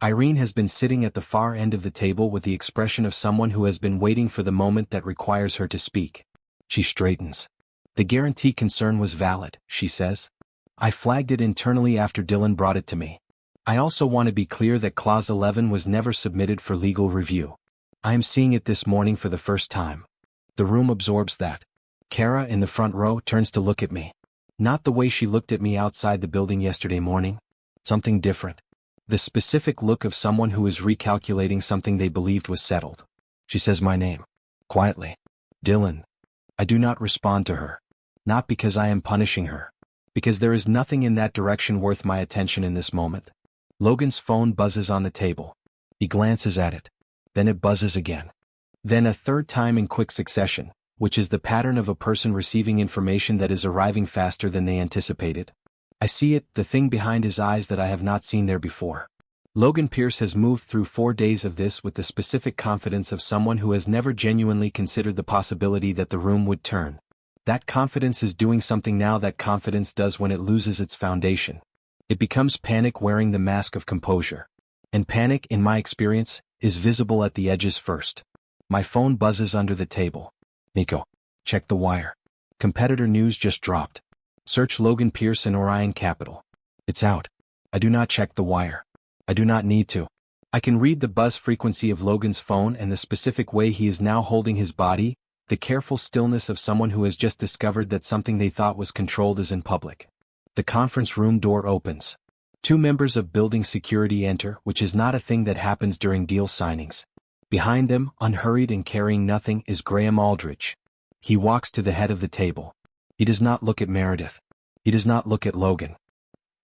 Speaker 1: Irene has been sitting at the far end of the table with the expression of someone who has been waiting for the moment that requires her to speak. She straightens. The guarantee concern was valid, she says. I flagged it internally after Dylan brought it to me. I also want to be clear that Clause 11 was never submitted for legal review. I am seeing it this morning for the first time. The room absorbs that. Kara in the front row turns to look at me. Not the way she looked at me outside the building yesterday morning. Something different. The specific look of someone who is recalculating something they believed was settled. She says my name. Quietly. Dylan. I do not respond to her. Not because I am punishing her. Because there is nothing in that direction worth my attention in this moment. Logan's phone buzzes on the table. He glances at it. Then it buzzes again. Then a third time in quick succession, which is the pattern of a person receiving information that is arriving faster than they anticipated. I see it, the thing behind his eyes that I have not seen there before. Logan Pierce has moved through 4 days of this with the specific confidence of someone who has never genuinely considered the possibility that the room would turn. That confidence is doing something now that confidence does when it loses its foundation. It becomes panic wearing the mask of composure. And panic, in my experience, is visible at the edges first. My phone buzzes under the table. Nico. Check the wire. Competitor news just dropped. Search Logan Pierce in Orion Capital. It's out. I do not check the wire. I do not need to. I can read the buzz frequency of Logan's phone and the specific way he is now holding his body, the careful stillness of someone who has just discovered that something they thought was controlled is in public. The conference room door opens. Two members of building security enter, which is not a thing that happens during deal signings. Behind them, unhurried and carrying nothing, is Graham Aldrich. He walks to the head of the table. He does not look at Meredith. He does not look at Logan.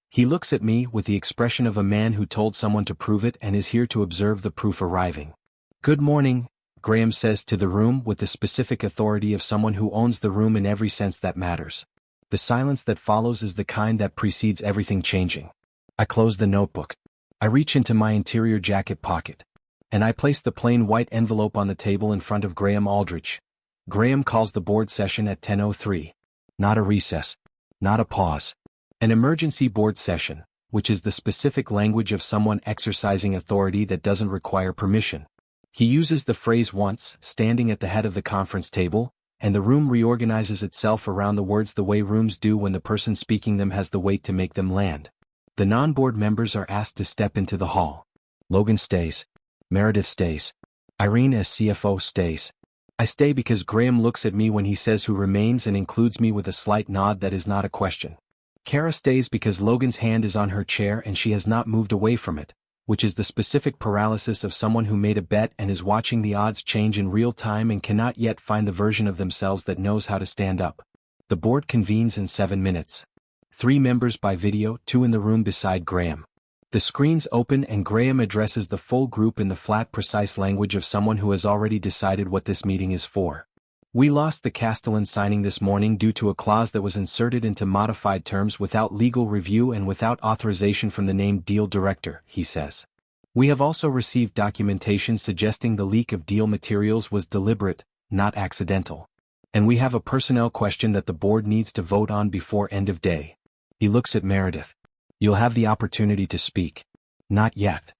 Speaker 1: He looks at me with the expression of a man who told someone to prove it and is here to observe the proof arriving. "Good morning," Graham says to the room with the specific authority of someone who owns the room in every sense that matters. The silence that follows is the kind that precedes everything changing. I close the notebook. I reach into my interior jacket pocket. And I place the plain white envelope on the table in front of Graham Aldrich. Graham calls the board session at 10:03. Not a recess. Not a pause. An emergency board session, which is the specific language of someone exercising authority that doesn't require permission. He uses the phrase once, standing at the head of the conference table, and the room reorganizes itself around the words the way rooms do when the person speaking them has the weight to make them land. The non-board members are asked to step into the hall. Logan stays. Meredith stays. Irene as CFO stays. I stay because Graham looks at me when he says who remains and includes me with a slight nod that is not a question. Kara stays because Logan's hand is on her chair and she has not moved away from it, which is the specific paralysis of someone who made a bet and is watching the odds change in real time and cannot yet find the version of themselves that knows how to stand up. The board convenes in 7 minutes. 3 members by video, 2 in the room beside Graham. The screens open and Graham addresses the full group in the flat, precise language of someone who has already decided what this meeting is for. "We lost the Castellan signing this morning due to a clause that was inserted into modified terms without legal review and without authorization from the named deal director," he says. "We have also received documentation suggesting the leak of deal materials was deliberate, not accidental. And we have a personnel question that the board needs to vote on before end of day." He looks at Meredith. "You'll have the opportunity to speak." "Not yet."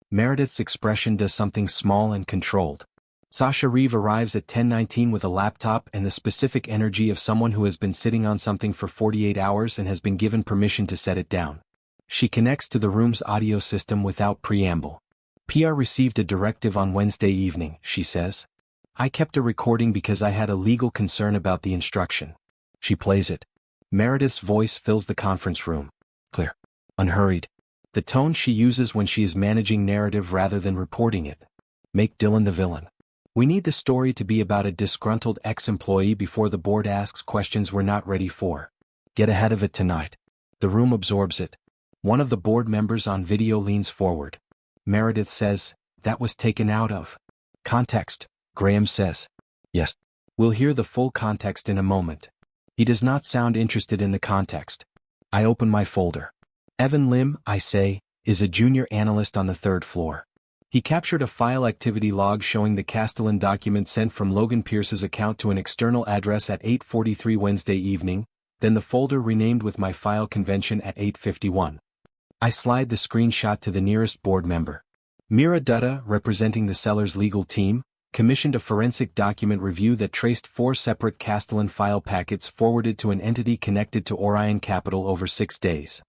Speaker 1: Meredith's expression does something small and controlled. Sasha Reeve arrives at 10:19 with a laptop and the specific energy of someone who has been sitting on something for 48 hours and has been given permission to set it down. She connects to the room's audio system without preamble. "PR received a directive on Wednesday evening," she says. "I kept a recording because I had a legal concern about the instruction." She plays it. Meredith's voice fills the conference room. Clear. Unhurried. The tone she uses when she is managing narrative rather than reporting it. "Make Dylan the villain. We need the story to be about a disgruntled ex-employee before the board asks questions we're not ready for. Get ahead of it tonight." The room absorbs it. One of the board members on video leans forward. Meredith says, "That was taken out of context," Graham says. "Yes. We'll hear the full context in a moment." He does not sound interested in the context. I open my folder. "Evan Lim," I say, "is a junior analyst on the 3rd floor. He captured a file activity log showing the Castellan document sent from Logan Pierce's account to an external address at 8:43 Wednesday evening, then the folder renamed with my file convention at 8:51. I slide the screenshot to the nearest board member. Mira Dutta, representing the seller's legal team, commissioned a forensic document review that traced 4 separate Castellan file packets forwarded to an entity connected to Orion Capital over 6 days.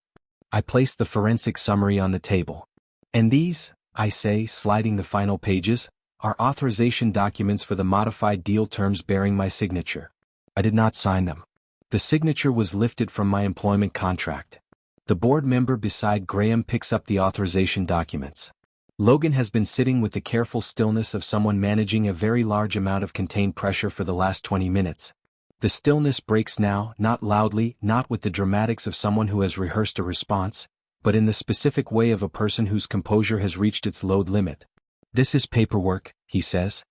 Speaker 1: I place the forensic summary on the table. "And these," I say, sliding the final pages, "are authorization documents for the modified deal terms bearing my signature. I did not sign them. The signature was lifted from my employment contract." The board member beside Graham picks up the authorization documents. Logan has been sitting with the careful stillness of someone managing a very large amount of contained pressure for the last 20 minutes. The stillness breaks now, not loudly, not with the dramatics of someone who has rehearsed a response, but in the specific way of a person whose composure has reached its load limit. "This is paperwork," he says.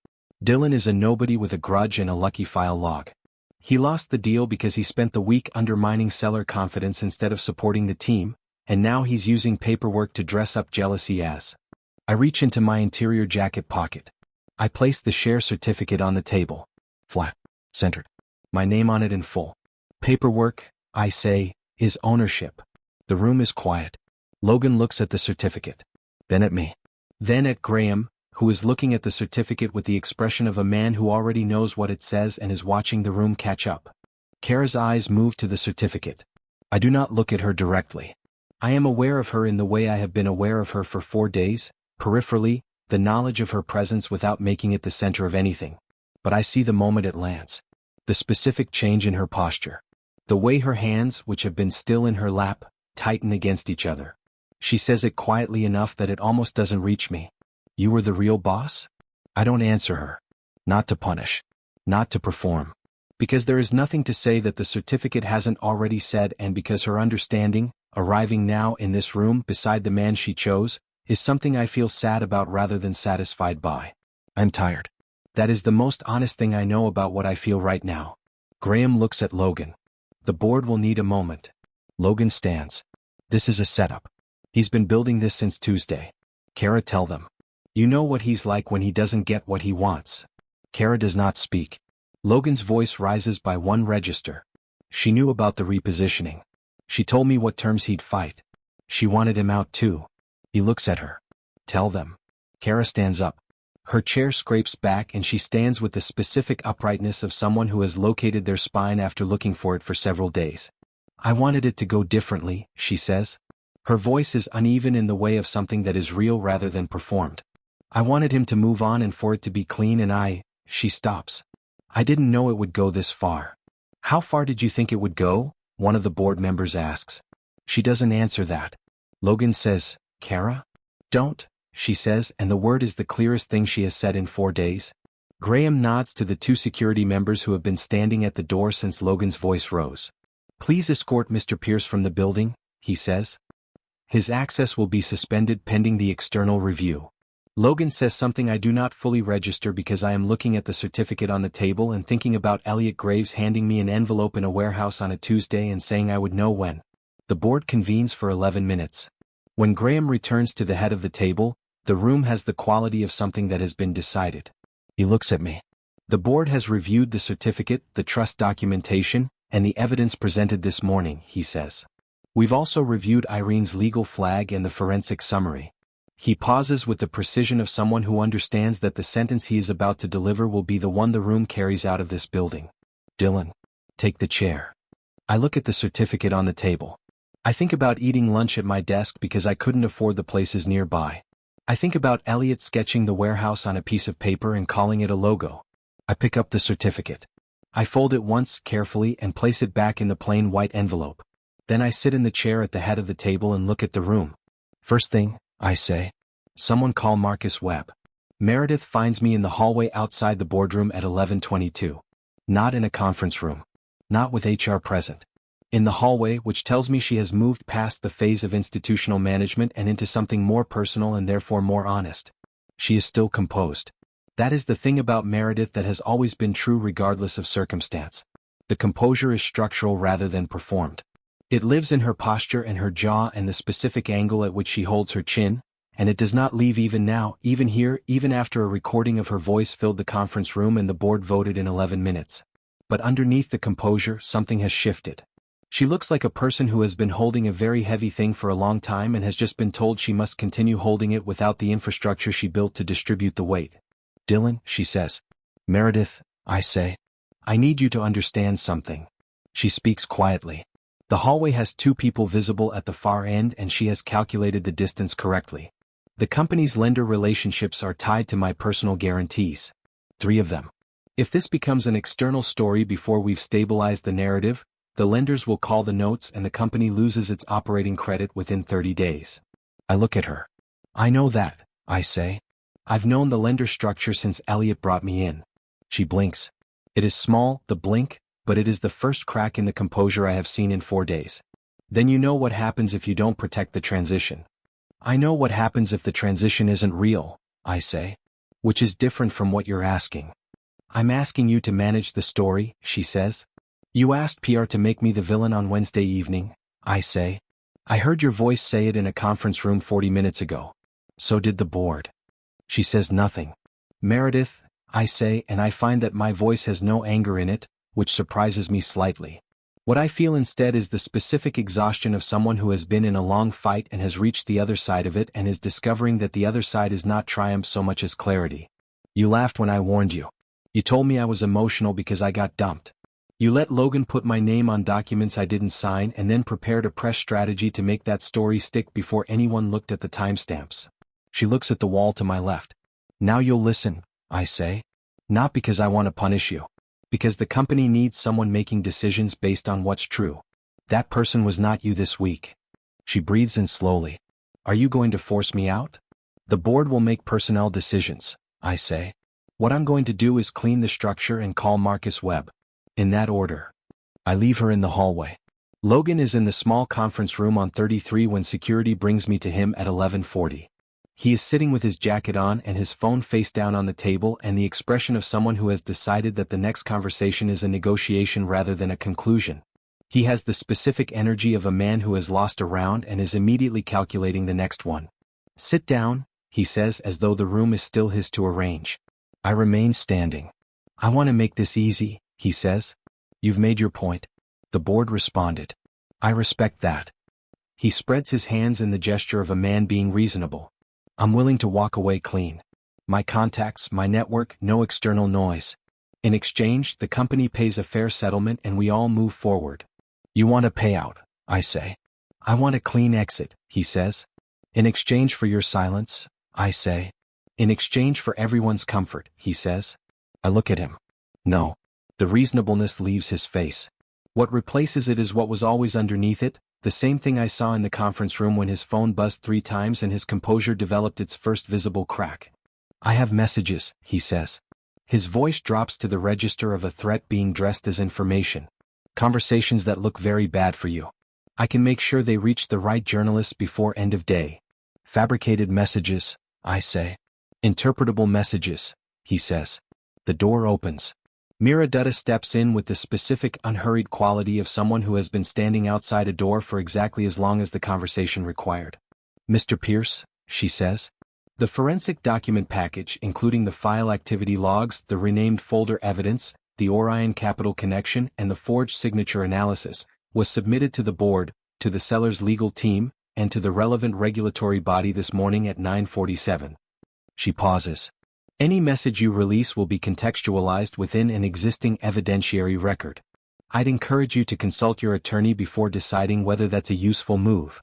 Speaker 1: "Dylan is a nobody with a grudge and a lucky file log. He lost the deal because he spent the week undermining seller confidence instead of supporting the team, and now he's using paperwork to dress up jealousy as." I reach into my interior jacket pocket. I place the share certificate on the table. Flat. Centered. My name on it in full. "Paperwork," I say, "is ownership." The room is quiet. Logan looks at the certificate. Then at me. Then at Graham, who is looking at the certificate with the expression of a man who already knows what it says and is watching the room catch up. Kara's eyes move to the certificate. I do not look at her directly. I am aware of her in the way I have been aware of her for 4 days, peripherally, the knowledge of her presence without making it the center of anything. But I see the moment it lands. The specific change in her posture. The way her hands, which have been still in her lap, tighten against each other. She says it quietly enough that it almost doesn't reach me. You were the real boss? I don't answer her. Not to punish. Not to perform. Because there is nothing to say that the certificate hasn't already said, and because her understanding, arriving now in this room beside the man she chose, is something I feel sad about rather than satisfied by. I'm tired. That is the most honest thing I know about what I feel right now. Graham looks at Logan. The board will need a moment. Logan stands. This is a setup. He's been building this since Tuesday. Kara, tell them. You know what he's like when he doesn't get what he wants. Kara does not speak. Logan's voice rises by one register. She knew about the repositioning. She told me what terms he'd fight. She wanted him out too. He looks at her. Tell them. Kara stands up. Her chair scrapes back and she stands with the specific uprightness of someone who has located their spine after looking for it for several days. I wanted it to go differently, she says. Her voice is uneven in the way of something that is real rather than performed. I wanted him to move on and for it to be clean, and she stops. I didn't know it would go this far. How far did you think it would go? One of the board members asks. She doesn't answer that. Logan says, Kara? Don't, she says, and the word is the clearest thing she has said in 4 days. Graham nods to the 2 security members who have been standing at the door since Logan's voice rose. Please escort Mr. Pierce from the building, he says. His access will be suspended pending the external review. Logan says something I do not fully register because I am looking at the certificate on the table and thinking about Elliot Graves handing me an envelope in a warehouse on a Tuesday and saying I would know when. The board convenes for 11 minutes. When Graham returns to the head of the table, the room has the quality of something that has been decided. He looks at me. The board has reviewed the certificate, the trust documentation, and the evidence presented this morning, he says. We've also reviewed Irene's legal flag and the forensic summary. He pauses with the precision of someone who understands that the sentence he is about to deliver will be the one the room carries out of this building. Dylan, take the chair. I look at the certificate on the table. I think about eating lunch at my desk because I couldn't afford the places nearby. I think about Elliot sketching the warehouse on a piece of paper and calling it a logo. I pick up the certificate. I fold it once carefully and place it back in the plain white envelope. Then I sit in the chair at the head of the table and look at the room. First thing, I say. Someone call Marcus Webb. Meredith finds me in the hallway outside the boardroom at 11:22. Not in a conference room. Not with HR present. In the hallway, which tells me she has moved past the phase of institutional management and into something more personal and therefore more honest. She is still composed. That is the thing about Meredith that has always been true regardless of circumstance. The composure is structural rather than performed. It lives in her posture and her jaw and the specific angle at which she holds her chin, and it does not leave even now, even here, even after a recording of her voice filled the conference room and the board voted in 11 minutes. But underneath the composure, something has shifted. She looks like a person who has been holding a very heavy thing for a long time and has just been told she must continue holding it without the infrastructure she built to distribute the weight. Dylan, she says. Meredith, I say. I need you to understand something. She speaks quietly. The hallway has 2 people visible at the far end and she has calculated the distance correctly. The company's lender relationships are tied to my personal guarantees. 3 of them. If this becomes an external story before we've stabilized the narrative, the lenders will call the notes and the company loses its operating credit within 30 days. I look at her. I know that, I say. I've known the lender structure since Elliot brought me in. She blinks. It is small, the blink, but it is the first crack in the composure I have seen in 4 days. Then you know what happens if you don't protect the transition. I know what happens if the transition isn't real, I say. Which is different from what you're asking. I'm asking you to manage the story, she says. You asked PR to make me the villain on Wednesday evening, I say. I heard your voice say it in a conference room 40 minutes ago. So did the board. She says nothing. Meredith, I say, and I find that my voice has no anger in it, which surprises me slightly. What I feel instead is the specific exhaustion of someone who has been in a long fight and has reached the other side of it and is discovering that the other side is not triumph so much as clarity. You laughed when I warned you. You told me I was emotional because I got dumped. You let Logan put my name on documents I didn't sign and then prepared a press strategy to make that story stick before anyone looked at the timestamps. She looks at the wall to my left. Now you'll listen, I say. Not because I want to punish you. Because the company needs someone making decisions based on what's true. That person was not you this week. She breathes in slowly. Are you going to force me out? The board will make personnel decisions, I say. What I'm going to do is clean the structure and call Marcus Webb. In that order. I leave her in the hallway. Logan is in the small conference room on 33 when security brings me to him at 11:40. He is sitting with his jacket on and his phone face down on the table and the expression of someone who has decided that the next conversation is a negotiation rather than a conclusion. He has the specific energy of a man who has lost a round and is immediately calculating the next one. Sit down, he says as though the room is still his to arrange. I remain standing. I want to make this easy, he says. You've made your point. The board responded. I respect that. He spreads his hands in the gesture of a man being reasonable. I'm willing to walk away clean. My contacts, my network, no external noise. In exchange, the company pays a fair settlement and we all move forward. You want a payout, I say. I want a clean exit, he says. In exchange for your silence, I say. In exchange for everyone's comfort, he says. I look at him. No. The reasonableness leaves his face. What replaces it is what was always underneath it, the same thing I saw in the conference room when his phone buzzed 3 times and his composure developed its first visible crack. I have messages, he says. His voice drops to the register of a threat being dressed as information. Conversations that look very bad for you. I can make sure they reach the right journalists before end of day. Fabricated messages, I say. Interpretable messages, he says. The door opens. Mira Dutta steps in with the specific unhurried quality of someone who has been standing outside a door for exactly as long as the conversation required. Mr. Pierce, she says. The forensic document package, including the file activity logs, the renamed folder evidence, the Orion Capital connection, and the forged signature analysis, was submitted to the board, to the seller's legal team, and to the relevant regulatory body this morning at 9:47. She pauses. Any message you release will be contextualized within an existing evidentiary record. I'd encourage you to consult your attorney before deciding whether that's a useful move.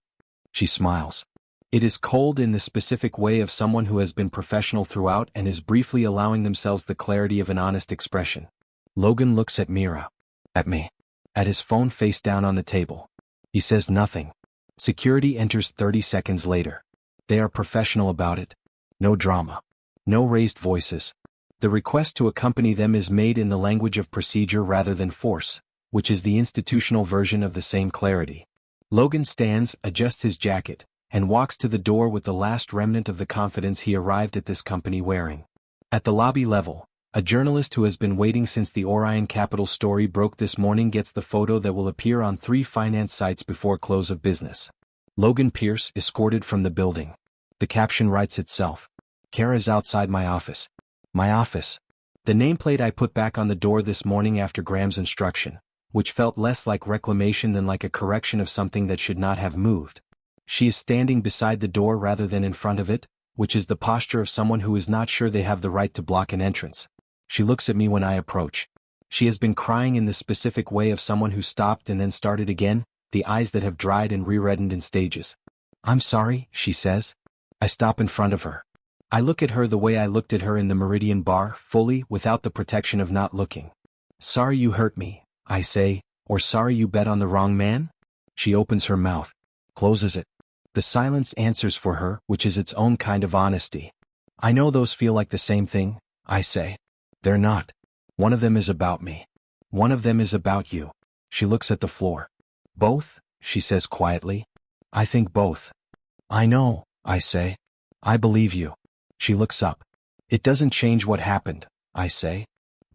Speaker 1: She smiles. It is cold in the specific way of someone who has been professional throughout and is briefly allowing themselves the clarity of an honest expression. Logan looks at Mira. At me. At his phone face down on the table. He says nothing. Security enters 30 seconds later. They are professional about it. No drama. No raised voices. The request to accompany them is made in the language of procedure rather than force, which is the institutional version of the same clarity. Logan stands, adjusts his jacket, and walks to the door with the last remnant of the confidence he arrived at this company wearing. At the lobby level, a journalist who has been waiting since the Orion Capital story broke this morning gets the photo that will appear on 3 finance sites before close of business. Logan Pierce escorted from the building. The caption writes itself. Kara's outside my office. My office. The nameplate I put back on the door this morning after Graham's instruction, which felt less like reclamation than like a correction of something that should not have moved. She is standing beside the door rather than in front of it, which is the posture of someone who is not sure they have the right to block an entrance. She looks at me when I approach. She has been crying in the specific way of someone who stopped and then started again, the eyes that have dried and re-reddened in stages. I'm sorry, she says. I stop in front of her. I look at her the way I looked at her in the Meridian bar, fully, without the protection of not looking. Sorry you hurt me, I say, or sorry you bet on the wrong man? She opens her mouth, closes it. The silence answers for her, which is its own kind of honesty. I know those feel like the same thing, I say. They're not. One of them is about me. One of them is about you. She looks at the floor. Both, she says quietly. I think both. I know, I say. I believe you. She looks up. It doesn't change what happened, I say.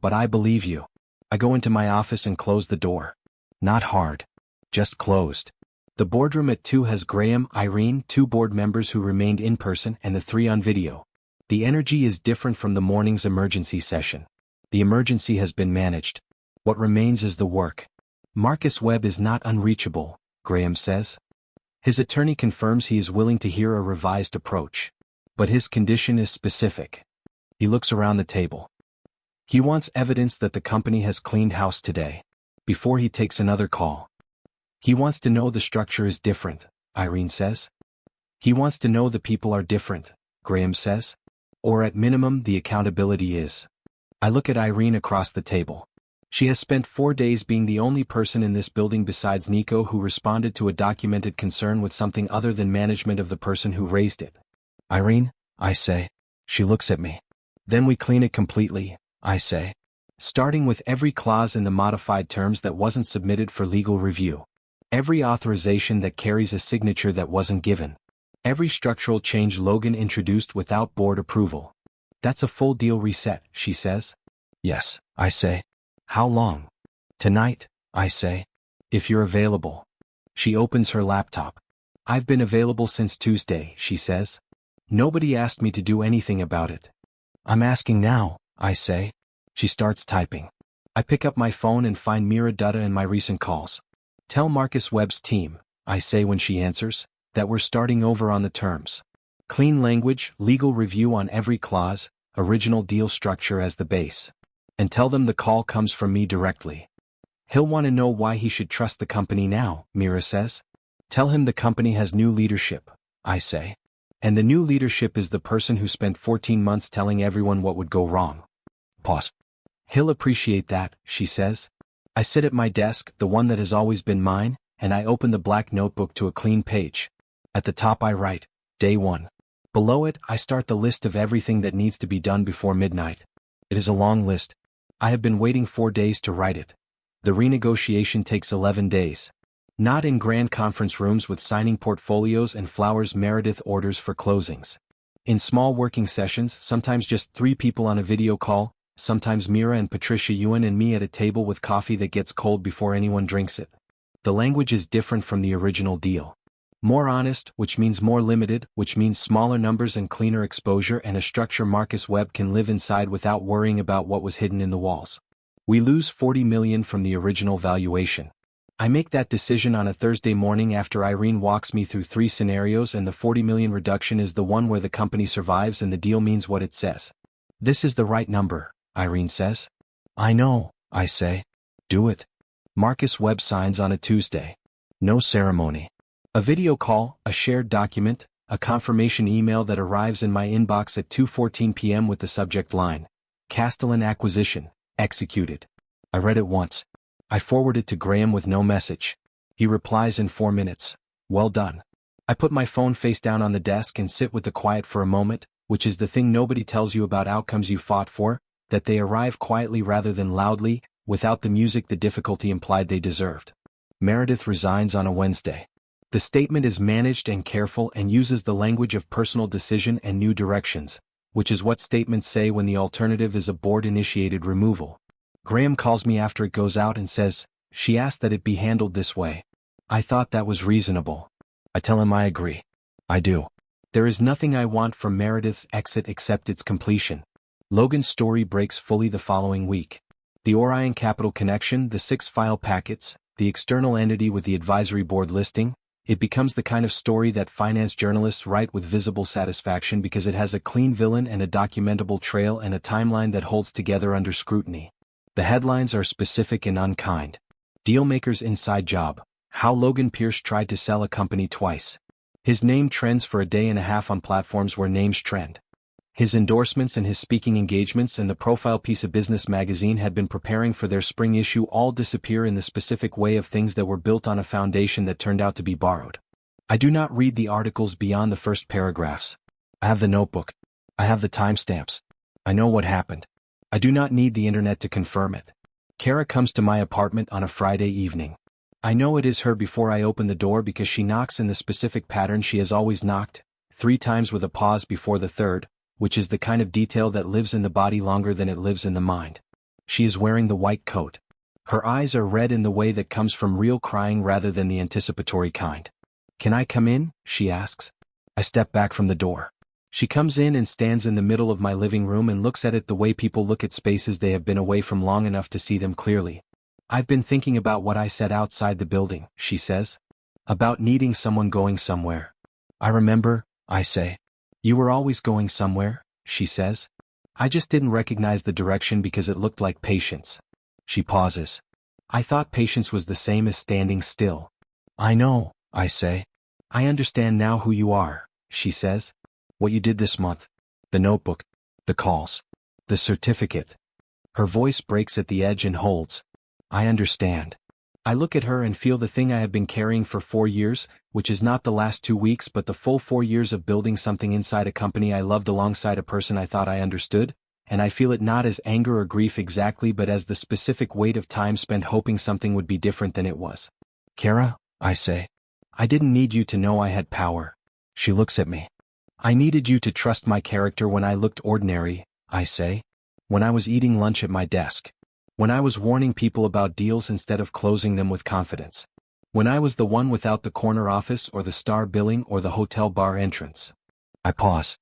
Speaker 1: But I believe you. I go into my office and close the door. Not hard. Just closed. The boardroom at 2 has Graham, Irene, 2 board members who remained in person and the 3 on video. The energy is different from the morning's emergency session. The emergency has been managed. What remains is the work. Marcus Webb is not unreachable, Graham says. His attorney confirms he is willing to hear a revised approach. But his condition is specific. He looks around the table. He wants evidence that the company has cleaned house today, before he takes another call. He wants to know the structure is different, Irene says. He wants to know the people are different, Graham says. Or at minimum the accountability is. I look at Irene across the table. She has spent 4 days being the only person in this building besides Nico who responded to a documented concern with something other than management of the person who raised it. Irene, I say. She looks at me. Then we clean it completely, I say. Starting with every clause in the modified terms that wasn't submitted for legal review. Every authorization that carries a signature that wasn't given. Every structural change Logan introduced without board approval. That's a full deal reset, she says. Yes, I say. How long? Tonight, I say. If you're available. She opens her laptop. I've been available since Tuesday, she says. Nobody asked me to do anything about it. I'm asking now, I say. She starts typing. I pick up my phone and find Mira Dutta in my recent calls. Tell Marcus Webb's team, I say when she answers, that we're starting over on the terms. Clean language, legal review on every clause, original deal structure as the base. And tell them the call comes from me directly. He'll want to know why he should trust the company now, Mira says. Tell him the company has new leadership, I say. And the new leadership is the person who spent 14 months telling everyone what would go wrong. Pause. He'll appreciate that, she says. I sit at my desk, the one that has always been mine, and I open the black notebook to a clean page. At the top I write, Day 1. Below it, I start the list of everything that needs to be done before midnight. It is a long list. I have been waiting 4 days to write it. The renegotiation takes 11 days. Not in grand conference rooms with signing portfolios and flowers. Meredith orders for closings. In small working sessions, sometimes just 3 people on a video call, sometimes Mira and Patricia Ewan and me at a table with coffee that gets cold before anyone drinks it. The language is different from the original deal. More honest, which means more limited, which means smaller numbers and cleaner exposure, and a structure Marcus Webb can live inside without worrying about what was hidden in the walls. We lose $40 million from the original valuation. I make that decision on a Thursday morning after Irene walks me through 3 scenarios, and the $40 million reduction is the one where the company survives and the deal means what it says. This is the right number, Irene says. I know, I say. Do it. Marcus Webb signs on a Tuesday. No ceremony. A video call, a shared document, a confirmation email that arrives in my inbox at 2:14 p.m. with the subject line, Castellan Acquisition, executed. I read it once. I forward it to Graham with no message. He replies in 4 minutes. Well done. I put my phone face down on the desk and sit with the quiet for a moment, which is the thing nobody tells you about outcomes you fought for, that they arrive quietly rather than loudly, without the music the difficulty implied they deserved. Meredith resigns on a Wednesday. The statement is managed and careful and uses the language of personal decision and new directions, which is what statements say when the alternative is a board-initiated removal. Graham calls me after it goes out and says, she asked that it be handled this way. I thought that was reasonable. I tell him I agree. I do. There is nothing I want from Meredith's exit except its completion. Logan's story breaks fully the following week. The Orion Capital connection, the 6 file packets, the external entity with the advisory board listing, it becomes the kind of story that finance journalists write with visible satisfaction because it has a clean villain and a documentable trail and a timeline that holds together under scrutiny. The headlines are specific and unkind. Dealmaker's inside job, how Logan Pierce tried to sell a company twice. His name trends for a day and a half on platforms where names trend. His endorsements and his speaking engagements and the profile piece of Business Magazine had been preparing for their spring issue all disappear in the specific way of things that were built on a foundation that turned out to be borrowed. I do not read the articles beyond the first paragraphs. I have the notebook. I have the timestamps. I know what happened. I do not need the internet to confirm it. Kara comes to my apartment on a Friday evening. I know it is her before I open the door because she knocks in the specific pattern she has always knocked, 3 times with a pause before the third, which is the kind of detail that lives in the body longer than it lives in the mind. She is wearing the white coat. Her eyes are red in the way that comes from real crying rather than the anticipatory kind. Can I come in? She asks. I step back from the door. She comes in and stands in the middle of my living room and looks at it the way people look at spaces they have been away from long enough to see them clearly. I've been thinking about what I said outside the building, she says. About needing someone going somewhere. I remember, I say. You were always going somewhere, she says. I just didn't recognize the direction because it looked like patience. She pauses. I thought patience was the same as standing still. I know, I say. I understand now who you are, she says. What you did this month. The notebook. The calls. The certificate. Her voice breaks at the edge and holds. I understand. I look at her and feel the thing I have been carrying for 4 years, which is not the last 2 weeks but the full 4 years of building something inside a company I loved alongside a person I thought I understood, and I feel it not as anger or grief exactly but as the specific weight of time spent hoping something would be different than it was. Kara, I say. I didn't need you to know I had power. She looks at me. I needed you to trust my character when I looked ordinary, I say. When I was eating lunch at my desk. When I was warning people about deals instead of closing them with confidence. When I was the one without the corner office or the star billing or the hotel bar entrance. I pause.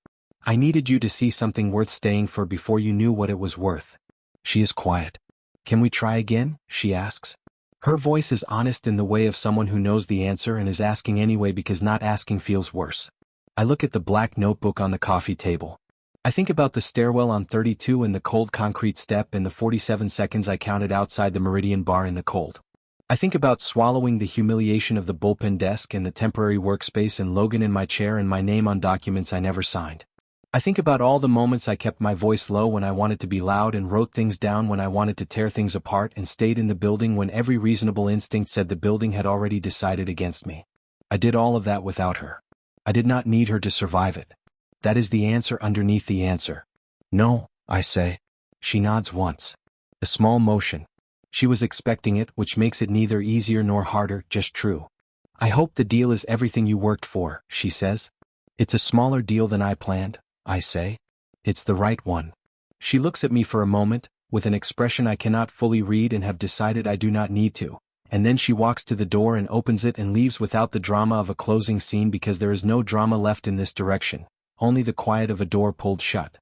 Speaker 1: I needed you to see something worth staying for before you knew what it was worth. She is quiet. Can we try again? She asks. Her voice is honest in the way of someone who knows the answer and is asking anyway because not asking feels worse. I look at the black notebook on the coffee table. I think about the stairwell on 32 and the cold concrete step and the 47 seconds I counted outside the Meridian bar in the cold. I think about swallowing the humiliation of the bullpen desk and the temporary workspace and Logan in my chair and my name on documents I never signed. I think about all the moments I kept my voice low when I wanted to be loud and wrote things down when I wanted to tear things apart and stayed in the building when every reasonable instinct said the building had already decided against me. I did all of that without her. I did not need her to survive it. That is the answer underneath the answer. No, I say. She nods once. A small motion. She was expecting it, which makes it neither easier nor harder, just true. I hope the deal is everything you worked for, she says. It's a smaller deal than I planned, I say. It's the right one. She looks at me for a moment, with an expression I cannot fully read and have decided I do not need to, and then she walks to the door and opens it and leaves without the drama of a closing scene because there is no drama left in this direction, only the quiet of a door pulled shut.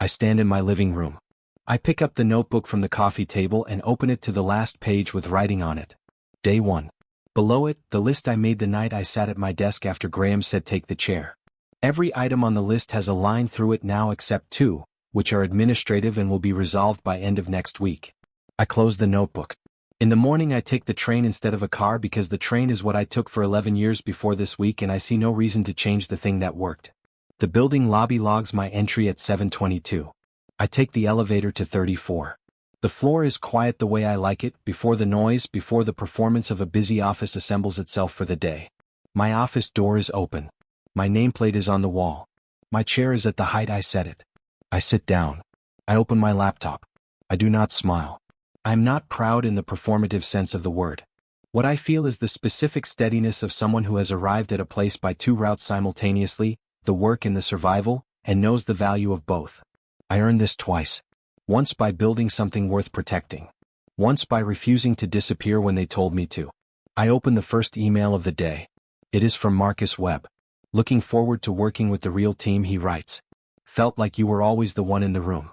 Speaker 1: I stand in my living room. I pick up the notebook from the coffee table and open it to the last page with writing on it. Day 1. Below it, the list I made the night I sat at my desk after Graham said take the chair. Every item on the list has a line through it now except 2, which are administrative and will be resolved by end of next week. I close the notebook. In the morning I take the train instead of a car because the train is what I took for 11 years before this week and I see no reason to change the thing that worked. The building lobby logs my entry at 7:22. I take the elevator to 34. The floor is quiet the way I like it, before the noise, before the performance of a busy office assembles itself for the day. My office door is open. My nameplate is on the wall. My chair is at the height I set it. I sit down. I open my laptop. I do not smile. I am not proud in the performative sense of the word. What I feel is the specific steadiness of someone who has arrived at a place by 2 routes simultaneously, the work and the survival, and knows the value of both. I earned this twice. Once by building something worth protecting. Once by refusing to disappear when they told me to. I open the first email of the day. It is from Marcus Webb. Looking forward to working with the real team, he writes. Felt like you were always the one in the room.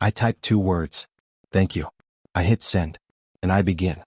Speaker 1: I type 2 words. Thank you. I hit send. And I begin.